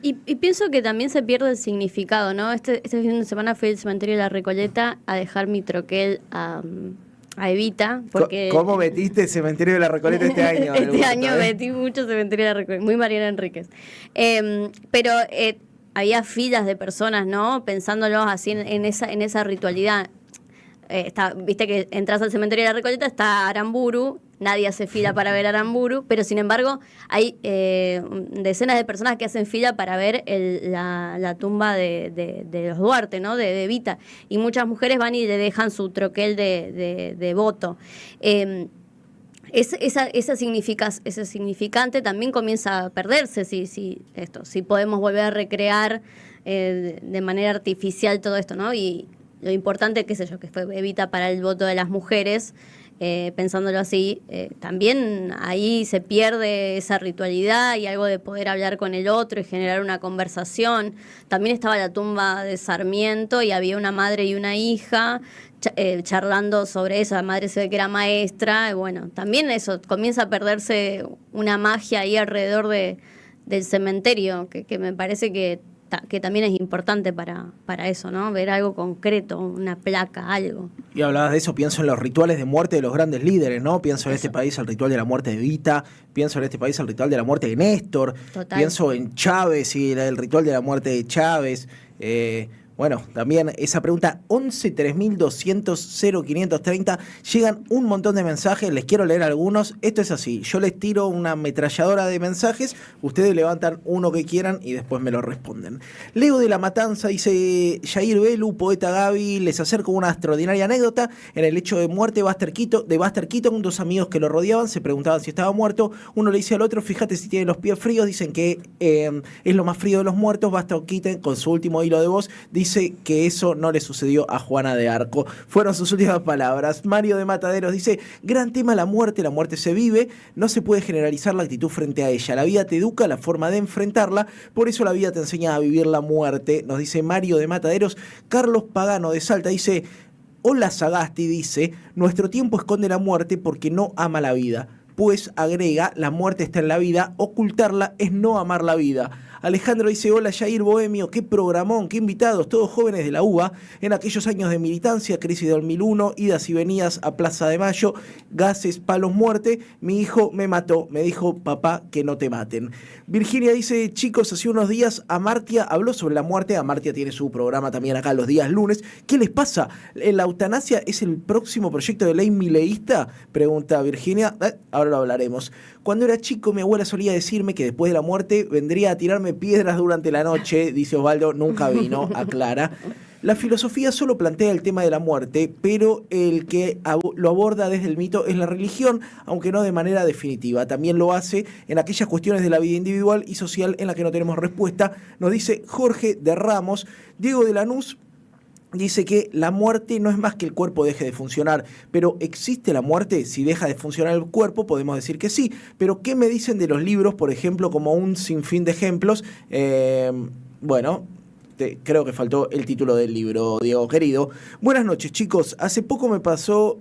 Speaker 4: Y pienso que también se pierde el significado, ¿no? Este fin de semana fui al cementerio de La Recoleta a dejar mi troquel a Evita, porque...
Speaker 3: ¿Cómo metiste el cementerio de la Recoleta este año?
Speaker 4: Este año metí mucho cementerio de La Recoleta, muy Mariana Enríquez. Pero había filas de personas, ¿no? Pensándolo así en esa ritualidad. Viste que entras al cementerio de La Recoleta, está Aramburu, nadie hace fila para ver a Aramburu, pero sin embargo hay decenas de personas que hacen fila para ver la tumba de los Duarte, ¿no? De Evita, y muchas mujeres van y le dejan su troquel de voto. Ese significante también comienza a perderse si podemos volver a recrear de manera artificial todo esto, ¿no? Y lo importante, qué sé yo, que fue Evita para el voto de las mujeres, pensándolo así, también ahí se pierde esa ritualidad y algo de poder hablar con el otro y generar una conversación. También estaba la tumba de Sarmiento y había una madre y una hija charlando sobre eso. La madre se ve que era maestra, y bueno, también eso, comienza a perderse una magia ahí alrededor de del cementerio, que me parece que también es importante para eso, ¿no? Ver algo concreto, una placa, algo.
Speaker 3: Y hablabas de eso, pienso en los rituales de muerte de los grandes líderes, ¿no? Pienso en este país el ritual de la muerte de Evita, pienso en este país el ritual de la muerte de Néstor,
Speaker 4: Total.
Speaker 3: Pienso en Chávez y el ritual de la muerte de Chávez. Bueno, también esa pregunta, 11 3200 0530, llegan un montón de mensajes, les quiero leer algunos. Esto es así, yo les tiro una ametralladora de mensajes, ustedes levantan uno que quieran y después me lo responden. Leo de la Matanza dice: Yair Belu, poeta Gaby, les acerco una extraordinaria anécdota. En el hecho de muerte de Buster Keaton, dos amigos que lo rodeaban se preguntaban si estaba muerto. Uno le dice al otro: fíjate si tiene los pies fríos. Dicen que es lo más frío de los muertos. Buster Keaton, con su último hilo de voz, dice que eso no le sucedió a Juana de Arco. Fueron sus últimas palabras. Mario de Mataderos dice: gran tema la muerte se vive, no se puede generalizar la actitud frente a ella. La vida te educa la forma de enfrentarla, por eso la vida te enseña a vivir la muerte, nos dice Mario de Mataderos. Carlos Pagano de Salta dice: hola Sagasti, dice, nuestro tiempo esconde la muerte porque no ama la vida. Pues agrega, la muerte está en la vida, ocultarla es no amar la vida. Alejandro dice: hola Yair Bohemio, qué programón, qué invitados, todos jóvenes de la UBA, en aquellos años de militancia, crisis de 2001, idas y venidas a Plaza de Mayo, gases, palos, muerte, mi hijo me mató, me dijo papá que no te maten. Virginia dice: chicos, hace unos días Amartya habló sobre la muerte. Amartya tiene su programa también acá los días lunes. ¿Qué les pasa? ¿La eutanasia es el próximo proyecto de ley mileísta? Pregunta Virginia. Ahora lo hablaremos. Cuando era chico, mi abuela solía decirme que después de la muerte vendría a tirarme piedras durante la noche, dice Osvaldo. Nunca vino, aclara. La filosofía solo plantea el tema de la muerte, pero el que lo aborda desde el mito es la religión, aunque no de manera definitiva. También lo hace en aquellas cuestiones de la vida individual y social en las que no tenemos respuesta. Nos dice Jorge de Ramos. Diego de Lanús dice que la muerte no es más que el cuerpo deje de funcionar, pero ¿existe la muerte? Si deja de funcionar el cuerpo, podemos decir que sí. Pero ¿qué me dicen de los libros, por ejemplo, como un sinfín de ejemplos? Bueno, creo que faltó el título del libro, Diego querido. Buenas noches, chicos. Hace poco me pasó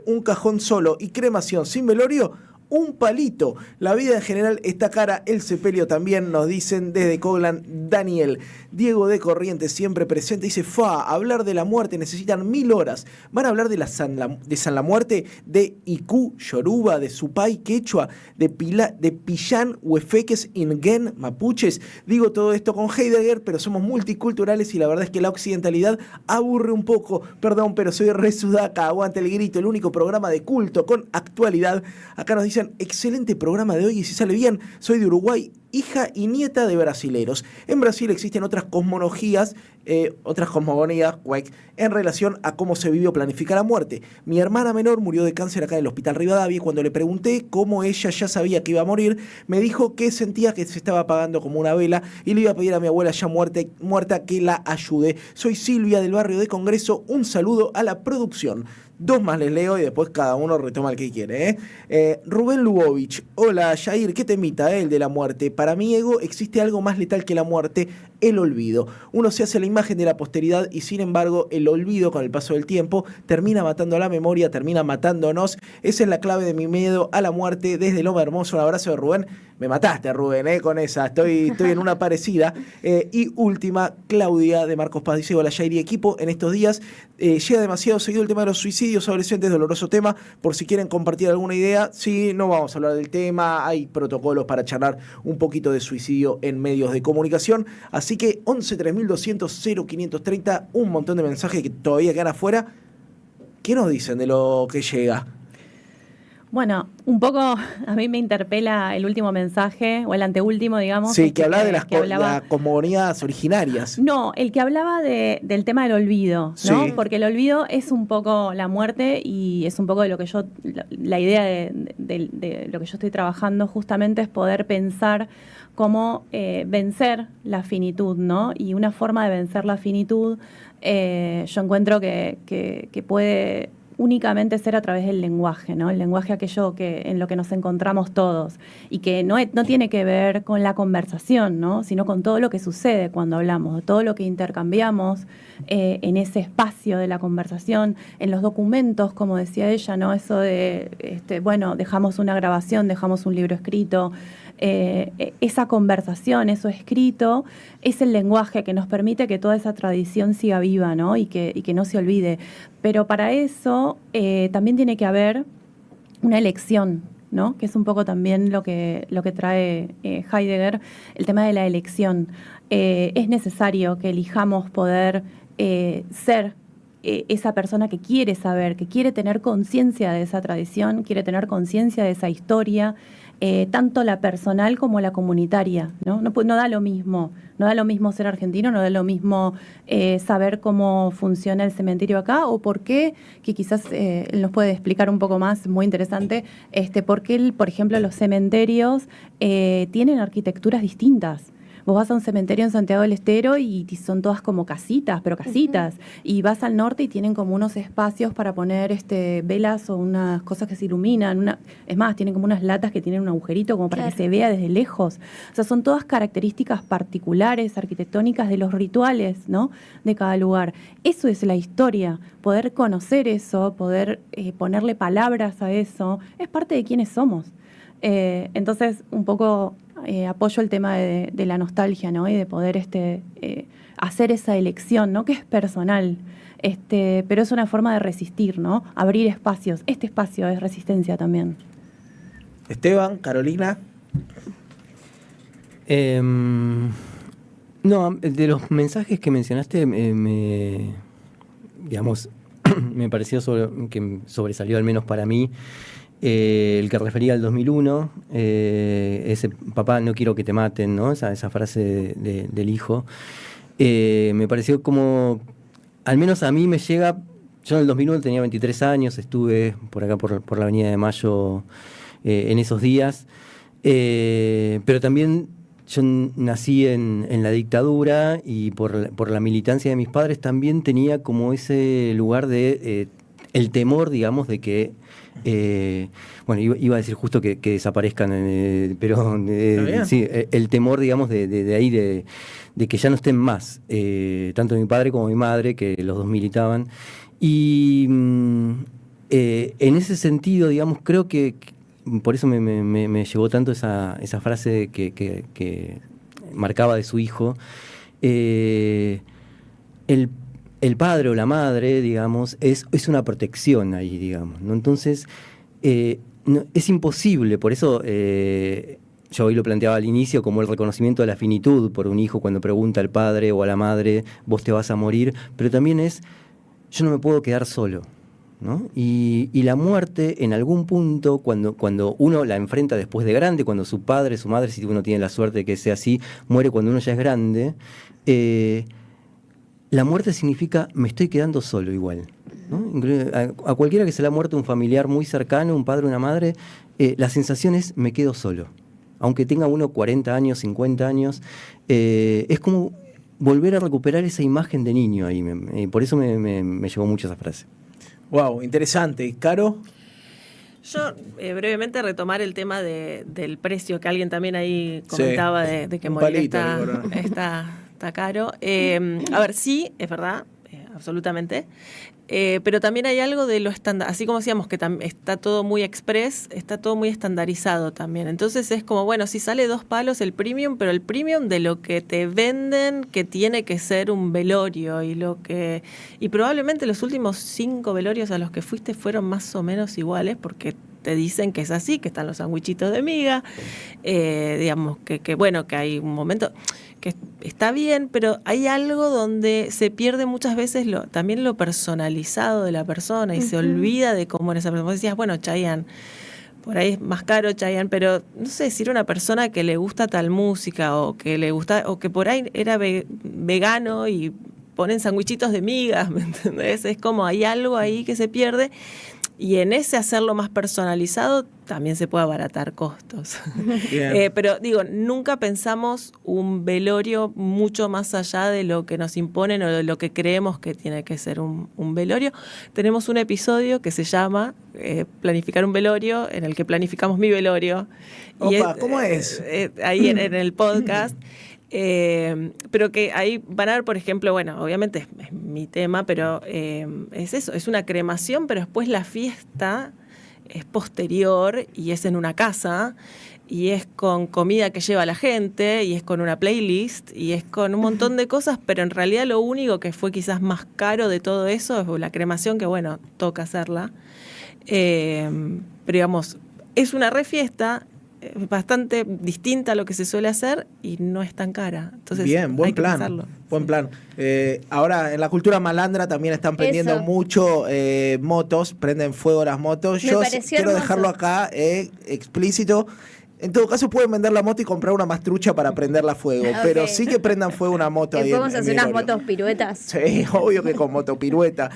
Speaker 3: un cajón solo y cremación sin velorio. Un palito. La vida en general está cara, el sepelio también, nos dicen desde Coglan. Daniel. Diego de Corrientes, siempre presente, dice: hablar de la muerte necesitan 1000 horas. ¿Van a hablar de San la Muerte? De Iku, Yoruba, de Supay, Quechua, de Pillán, Huefeques, Ingen, Mapuches. Digo todo esto con Heidegger, pero somos multiculturales y la verdad es que la occidentalidad aburre un poco. Perdón, pero soy re sudaca, aguante el grito, el único programa de culto con actualidad. Acá nos dicen: excelente programa de hoy y si sale bien, soy de Uruguay, hija y nieta de brasileros. En Brasil existen otras cosmologías, en relación a cómo se vive o planifica la muerte. Mi hermana menor murió de cáncer acá en el Hospital Rivadavia y cuando le pregunté cómo ella ya sabía que iba a morir, me dijo que sentía que se estaba apagando como una vela y le iba a pedir a mi abuela ya muerta que la ayude. Soy Silvia del barrio de Congreso, un saludo a la producción. 2 más les leo y después cada uno retoma el que quiere. Rubén Lubovich. Hola, Yair, ¿qué temita el de la muerte? Para mi ego existe algo más letal que la muerte, el olvido. Uno se hace la imagen de la posteridad y sin embargo el olvido con el paso del tiempo termina matando a la memoria, termina matándonos. Esa es la clave de mi miedo a la muerte. Desde Loma Hermoso, un abrazo de Rubén. Me mataste, Rubén, con esa. Estoy en una parecida. Y última, Claudia de Marcos Paz dice: hola, Yair y equipo. En estos días llega demasiado seguido el tema de los suicidios adolescentes, doloroso tema. Por si quieren compartir alguna idea, sí, no vamos a hablar del tema. Hay protocolos para charlar un poquito de suicidio en medios de comunicación. Así que 11 3200 0530, un montón de mensajes que todavía quedan afuera. ¿Qué nos dicen de lo que llega?
Speaker 2: Bueno, un poco a mí me interpela el último mensaje, o el anteúltimo, digamos.
Speaker 3: Sí, que hablaba de las cosmogonías originarias.
Speaker 2: No, el que hablaba del tema del olvido, ¿no?
Speaker 3: Sí.
Speaker 2: Porque el olvido es un poco la muerte y es un poco de lo que la idea de lo que yo estoy trabajando justamente es poder pensar cómo vencer la finitud, ¿no? Y una forma de vencer la finitud, yo encuentro que puede únicamente ser a través del lenguaje, ¿no? El lenguaje aquello en lo que nos encontramos todos y que no tiene que ver con la conversación, ¿no? Sino con todo lo que sucede cuando hablamos, todo lo que intercambiamos en ese espacio de la conversación, en los documentos, como decía ella, ¿no? Eso de, dejamos una grabación, dejamos un libro escrito, esa conversación, eso escrito, es el lenguaje que nos permite que toda esa tradición siga viva, ¿no? Y que no se olvide. Pero para eso también tiene que haber una elección, ¿no? Que es un poco también lo que trae Heidegger, el tema de la elección. Es necesario que elijamos poder ser esa persona que quiere saber, que quiere tener conciencia de esa tradición, quiere tener conciencia de esa historia, tanto la personal como la comunitaria, ¿no? No da lo mismo. No da lo mismo ser argentino, no da lo mismo saber cómo funciona el cementerio acá o por qué, que quizás él nos puede explicar un poco más, muy interesante, por qué, por ejemplo, los cementerios tienen arquitecturas distintas. Vos vas a un cementerio en Santiago del Estero y son todas como casitas, pero casitas. Y vas al norte y tienen como unos espacios para poner velas o unas cosas que se iluminan. Es más, tienen como unas latas que tienen un agujerito como para que se vea desde lejos. O sea, son todas características particulares, arquitectónicas de los rituales, ¿no? De cada lugar. Eso es la historia. Poder conocer eso, poder ponerle palabras a eso, es parte de quiénes somos. Entonces, un poco apoyo el tema de la nostalgia, ¿no? Y de poder hacer esa elección, ¿no? Que es personal, pero es una forma de resistir, ¿no? Abrir espacios. Este espacio es resistencia también.
Speaker 3: Esteban, Carolina.
Speaker 1: No, de los mensajes que mencionaste, digamos, me pareció que sobresalió al menos para mí. El que refería al 2001, ese papá, no quiero que te maten, ¿no? Esa frase del hijo, me pareció como, al menos a mí me llega. Yo en el 2001 tenía 23 años, estuve por acá por la Avenida de Mayo en esos días, pero también yo nací en la dictadura y por la militancia de mis padres también tenía como ese lugar de el temor, digamos, de que bueno, iba a decir justo que desaparezcan, pero sí, el temor, digamos, de ahí, de que ya no estén más, tanto mi padre como mi madre, que los dos militaban. Y en ese sentido, digamos, creo que por eso me llevó tanto esa frase que marcaba de su hijo. El padre o la madre, digamos, es una protección ahí, digamos, ¿no? Entonces, es imposible, por eso yo hoy lo planteaba al inicio como el reconocimiento de la finitud por un hijo cuando pregunta al padre o a la madre, vos te vas a morir, pero también yo no me puedo quedar solo, ¿no? Y la muerte, en algún punto, cuando uno la enfrenta después de grande, cuando su padre, su madre, si uno tiene la suerte de que sea así, muere cuando uno ya es grande, la muerte significa me estoy quedando solo igual, ¿no? A cualquiera que se le ha muerto un familiar muy cercano, un padre o una madre, la sensación es me quedo solo. Aunque tenga uno 40 años, 50 años, es como volver a recuperar esa imagen de niño ahí. Por eso me llevó mucho esa frase.
Speaker 3: Wow, interesante. ¿Caro?
Speaker 5: Yo brevemente retomar el tema del precio que alguien también ahí comentaba, sí, de que morir está caro. A ver, sí, es verdad, absolutamente. Pero también hay algo de lo estándar, así como decíamos que está todo muy express, está todo muy estandarizado también. Entonces es como, bueno, si sale 2 palos el premium, pero el premium de lo que te venden que tiene que ser un velorio y probablemente los últimos 5 velorios a los que fuiste fueron más o menos iguales porque te dicen que es así, que están los sandwichitos de miga, digamos que bueno, que hay un momento que está bien, pero hay algo donde se pierde muchas veces también lo personalizado de la persona y se olvida de cómo era esa persona. Vos decías, bueno, Chayanne, por ahí es más caro Chayanne, pero no sé, si era una persona que le gusta tal música o que le gusta, o que por ahí era vegano y ponen sandwichitos de migas, ¿me entendés? Es como hay algo ahí que se pierde. Y en ese hacerlo más personalizado también se puede abaratar costos. Pero digo, nunca pensamos un velorio mucho más allá de lo que nos imponen o de lo que creemos que tiene que ser un velorio. Tenemos un episodio que se llama Planificar un velorio, en el que planificamos mi velorio.
Speaker 3: Opa, ¿cómo es?
Speaker 5: Ahí en el podcast. Pero que ahí van a ver, por ejemplo, bueno, obviamente es mi tema, pero es eso, es una cremación, pero después la fiesta es posterior y es en una casa y es con comida que lleva la gente y es con una playlist y es con un montón de cosas, pero en realidad lo único que fue quizás más caro de todo eso es la cremación, que bueno, toca hacerla. Pero digamos, es una refiesta bastante distinta a lo que se suele hacer y no es tan cara. Entonces,
Speaker 3: bien, buen
Speaker 5: hay que
Speaker 3: plan.
Speaker 5: pensarlo.
Speaker 3: Buen plan. Ahora en la cultura malandra también están prendiendo
Speaker 4: Eso.
Speaker 3: mucho motos, prenden fuego las motos.
Speaker 4: Me
Speaker 3: Yo
Speaker 4: pareció
Speaker 3: quiero
Speaker 4: hermoso.
Speaker 3: dejarlo acá explícito. En todo caso pueden vender la moto y comprar una más trucha para prenderla a fuego,
Speaker 4: Ok.
Speaker 3: pero sí que prendan fuego una moto.
Speaker 4: Que
Speaker 3: Ahí
Speaker 4: podemos
Speaker 3: en
Speaker 4: hacer unas
Speaker 3: velorio.
Speaker 4: motos piruetas.
Speaker 3: Sí, obvio que con motopirueta.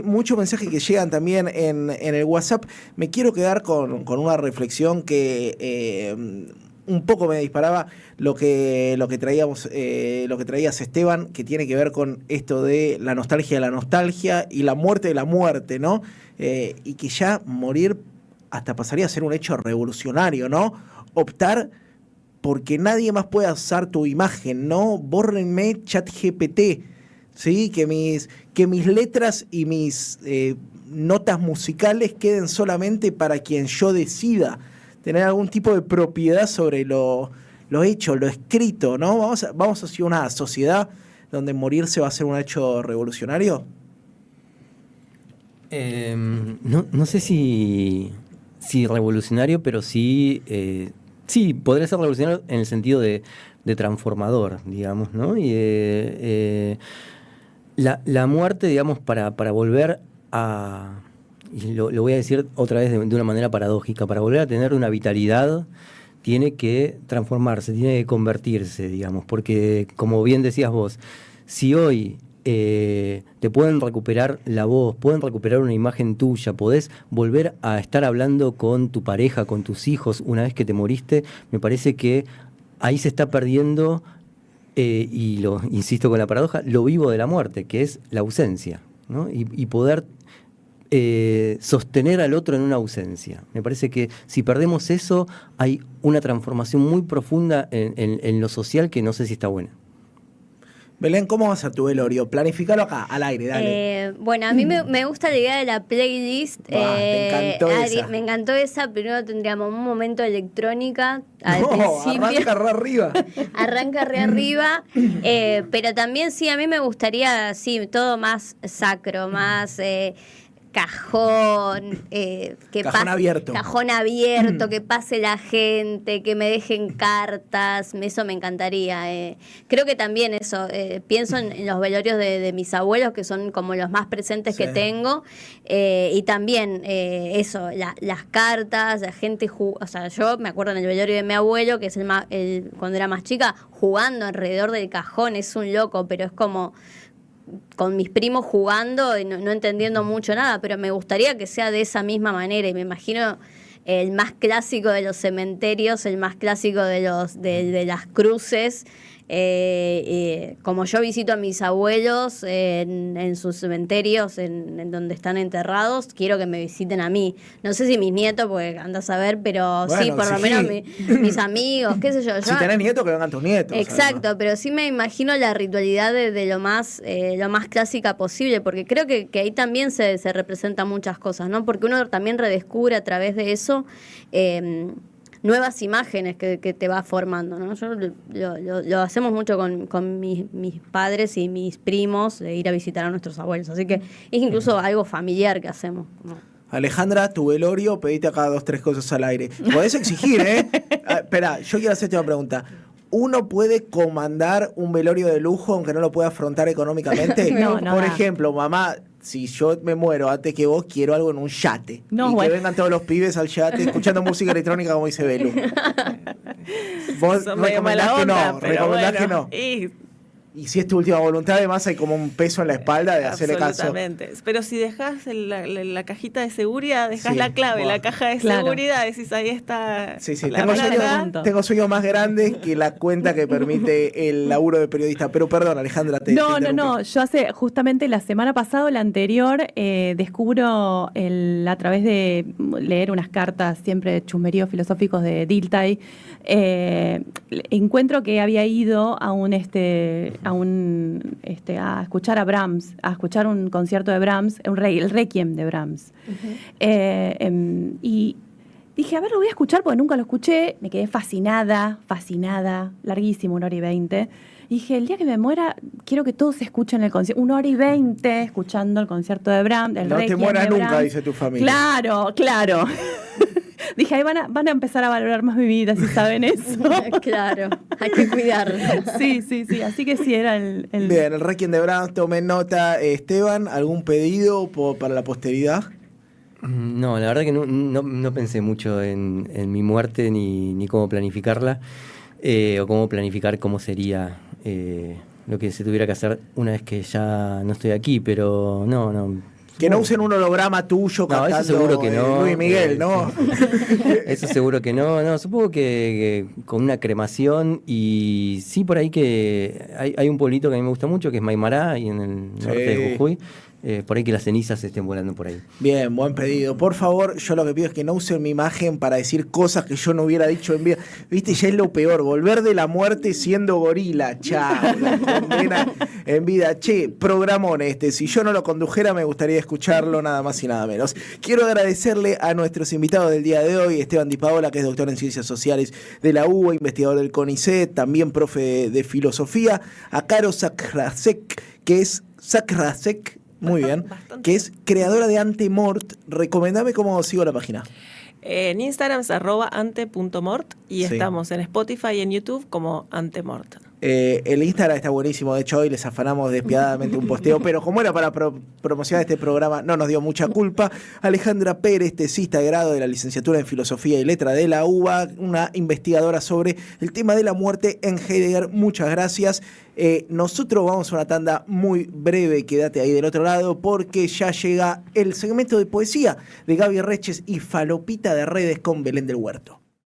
Speaker 3: Muchos mensajes que llegan también en el WhatsApp. Me quiero quedar con una reflexión que un poco me disparaba lo que traías, Esteban, que tiene que ver con esto de la nostalgia y la muerte de la muerte, ¿no? Y que ya morir hasta pasaría a ser un hecho revolucionario, ¿no? Optar porque nadie más puede usar tu imagen, ¿no? Bórrenme ChatGPT, ¿sí? Que mis letras y mis notas musicales queden solamente para quien yo decida. Tener algún tipo de propiedad sobre lo hecho, lo escrito, ¿no? Vamos hacia una sociedad donde morirse va a ser un hecho revolucionario.
Speaker 1: No sé si revolucionario, pero sí, sí, podría ser revolucionario en el sentido de transformador, digamos, ¿no? Y la muerte, digamos, para volver a, y lo voy a decir otra vez de una manera paradójica, para volver a tener una vitalidad tiene que transformarse, tiene que convertirse, digamos, porque como bien decías vos, si hoy te pueden recuperar la voz, pueden recuperar una imagen tuya, podés volver a estar hablando con tu pareja, con tus hijos una vez que te moriste, me parece que ahí se está perdiendo, y lo insisto con la paradoja, lo vivo de la muerte, que es la ausencia, ¿no? Y poder sostener al otro en una ausencia. Me parece que si perdemos eso, hay una transformación muy profunda en lo social que no sé si está buena.
Speaker 3: Belén, ¿cómo va a ser tu velorio? Planificalo acá, al aire, dale.
Speaker 4: Bueno, a mí me gusta la idea de la playlist.
Speaker 3: Te encantó
Speaker 4: Ari,
Speaker 3: esa.
Speaker 4: me encantó esa. Primero tendríamos un momento de electrónica al
Speaker 3: No,
Speaker 4: principio.
Speaker 3: arranca re arriba.
Speaker 4: Arranca re arriba. Pero también sí, a mí me gustaría, sí, todo más sacro, más cajón,
Speaker 3: Cajón abierto.
Speaker 4: Cajón abierto, que pase la gente, que me dejen cartas, eso me encantaría. Creo que también eso, pienso en los velorios de mis abuelos, que son como los más presentes
Speaker 3: Sí.
Speaker 4: que tengo, y también eso, las cartas, la gente, o sea, yo me acuerdo en el velorio de mi abuelo, que es cuando era más chica, jugando alrededor del cajón, es un loco, pero es como con mis primos jugando y no entendiendo mucho nada, pero me gustaría que sea de esa misma manera y me imagino el más clásico de los cementerios, el más clásico de las cruces. Como yo visito a mis abuelos en sus cementerios, en donde están enterrados, quiero que me visiten a mí. No sé si mis nietos, porque andas a ver, pero
Speaker 3: Bueno,
Speaker 4: sí, por lo
Speaker 3: sí.
Speaker 4: menos mis amigos, qué sé yo.
Speaker 3: Si tenés nietos, que vengan tus nietos.
Speaker 4: Exacto,
Speaker 3: además.
Speaker 4: pero sí me imagino la ritualidad de lo más clásica posible, porque creo que ahí también se representan muchas cosas, ¿no? Porque uno también redescubre a través de eso nuevas imágenes que te va formando, ¿no? Yo lo hacemos mucho con mis padres y mis primos, de ir a visitar a nuestros abuelos, así que es incluso algo familiar que hacemos, ¿no?
Speaker 3: Alejandra, tu velorio, pedite acá 2, 3 cosas al aire. Podés exigir, ¿eh? Espera, yo quiero hacerte una pregunta. ¿Uno puede comandar un velorio de lujo aunque no lo pueda afrontar económicamente?
Speaker 2: No,
Speaker 3: Por
Speaker 2: da.
Speaker 3: ejemplo, mamá, si yo me muero antes que vos, quiero algo en un yate.
Speaker 2: No,
Speaker 3: y
Speaker 2: bueno.
Speaker 3: que vengan todos los pibes al yate escuchando música electrónica como dice Belu. Vos
Speaker 5: Son medio mala
Speaker 3: recomendás que
Speaker 5: onda,
Speaker 3: no,
Speaker 5: pero
Speaker 3: recomendás
Speaker 5: bueno,
Speaker 3: que no. Y si es tu última voluntad, además hay como un peso en la espalda de hacerle caso.
Speaker 5: Absolutamente. Pero si dejas la cajita de seguridad, dejas
Speaker 3: Sí,
Speaker 5: la clave,
Speaker 3: buah.
Speaker 5: la caja de
Speaker 2: Claro.
Speaker 5: seguridad, decís, ahí está.
Speaker 3: Sí, sí,
Speaker 5: la
Speaker 3: tengo
Speaker 5: plata.
Speaker 2: punto.
Speaker 3: tengo sueños más grandes que la cuenta que permite el laburo de periodista. Pero perdón, Alejandra, te
Speaker 2: No.
Speaker 3: interrumpí.
Speaker 2: Yo justamente la semana pasada o la anterior descubro a través de leer unas cartas siempre de chusmeríos filosóficos de Dilthey, encuentro que había ido a a escuchar a Brahms, a escuchar un concierto de Brahms, el Requiem de Brahms. Y dije, a ver, lo voy a escuchar porque nunca lo escuché. Me quedé fascinada, larguísimo, 1h20. Y dije, el día que me muera, quiero que todos escuchen el concierto. 1h20 escuchando el concierto de Brahms, el Requiem de Brahms.
Speaker 3: No te mueras nunca, dice tu familia.
Speaker 2: Claro. Dije, ahí van a empezar a valorar más mi vida si saben eso.
Speaker 4: Claro, hay que cuidarla.
Speaker 2: Sí. Así que sí, era el...
Speaker 3: Bien, el Requiem de Brahms, tomen nota. Esteban, ¿algún pedido para la posteridad?
Speaker 1: No, la verdad que no pensé mucho en mi muerte ni cómo planificarla, o cómo planificar cómo sería lo que se tuviera que hacer una vez que ya no estoy aquí, pero no.
Speaker 3: Que no usen un holograma tuyo cantando
Speaker 1: eso seguro que no.
Speaker 3: Luis Miguel, ¿no?
Speaker 1: Eso seguro que no. Supongo que con una cremación, y sí, por ahí que hay un pueblito que a mí me gusta mucho, que es Maimará, y en el norte de Jujuy. Por ahí que las cenizas estén volando por ahí.
Speaker 3: Bien, buen pedido. Por favor, yo lo que pido es que no usen mi imagen para decir cosas que yo no hubiera dicho en vida. Viste, ya es lo peor, volver de la muerte siendo gorila. Chao, la condena en vida. Che, programón este. Si yo no lo condujera, me gustaría escucharlo, nada más y nada menos. Quiero agradecerle a nuestros invitados del día de hoy, Esteban Di Paola, que es doctor en Ciencias Sociales de la UBA, investigador del CONICET, también profe de filosofía, a Caro Sakrasek, que es muy bien, que es creadora de Antemort. Recomendame cómo sigo la página.
Speaker 5: En Instagram es @ante.mort y estamos en Spotify y en YouTube como Antemort.
Speaker 3: El Instagram está buenísimo, de hecho hoy les afanamos despiadadamente un posteo, pero como era para promocionar este programa no nos dio mucha culpa. Alejandra Pérez, tesista de grado de la licenciatura en Filosofía y Letra de la UBA, una investigadora sobre el tema de la muerte en Heidegger. Muchas gracias. Nosotros vamos a una tanda muy breve, quédate ahí del otro lado porque ya llega el segmento de poesía de Gaby Reches y Falopita de Redes con Belén del Huerto.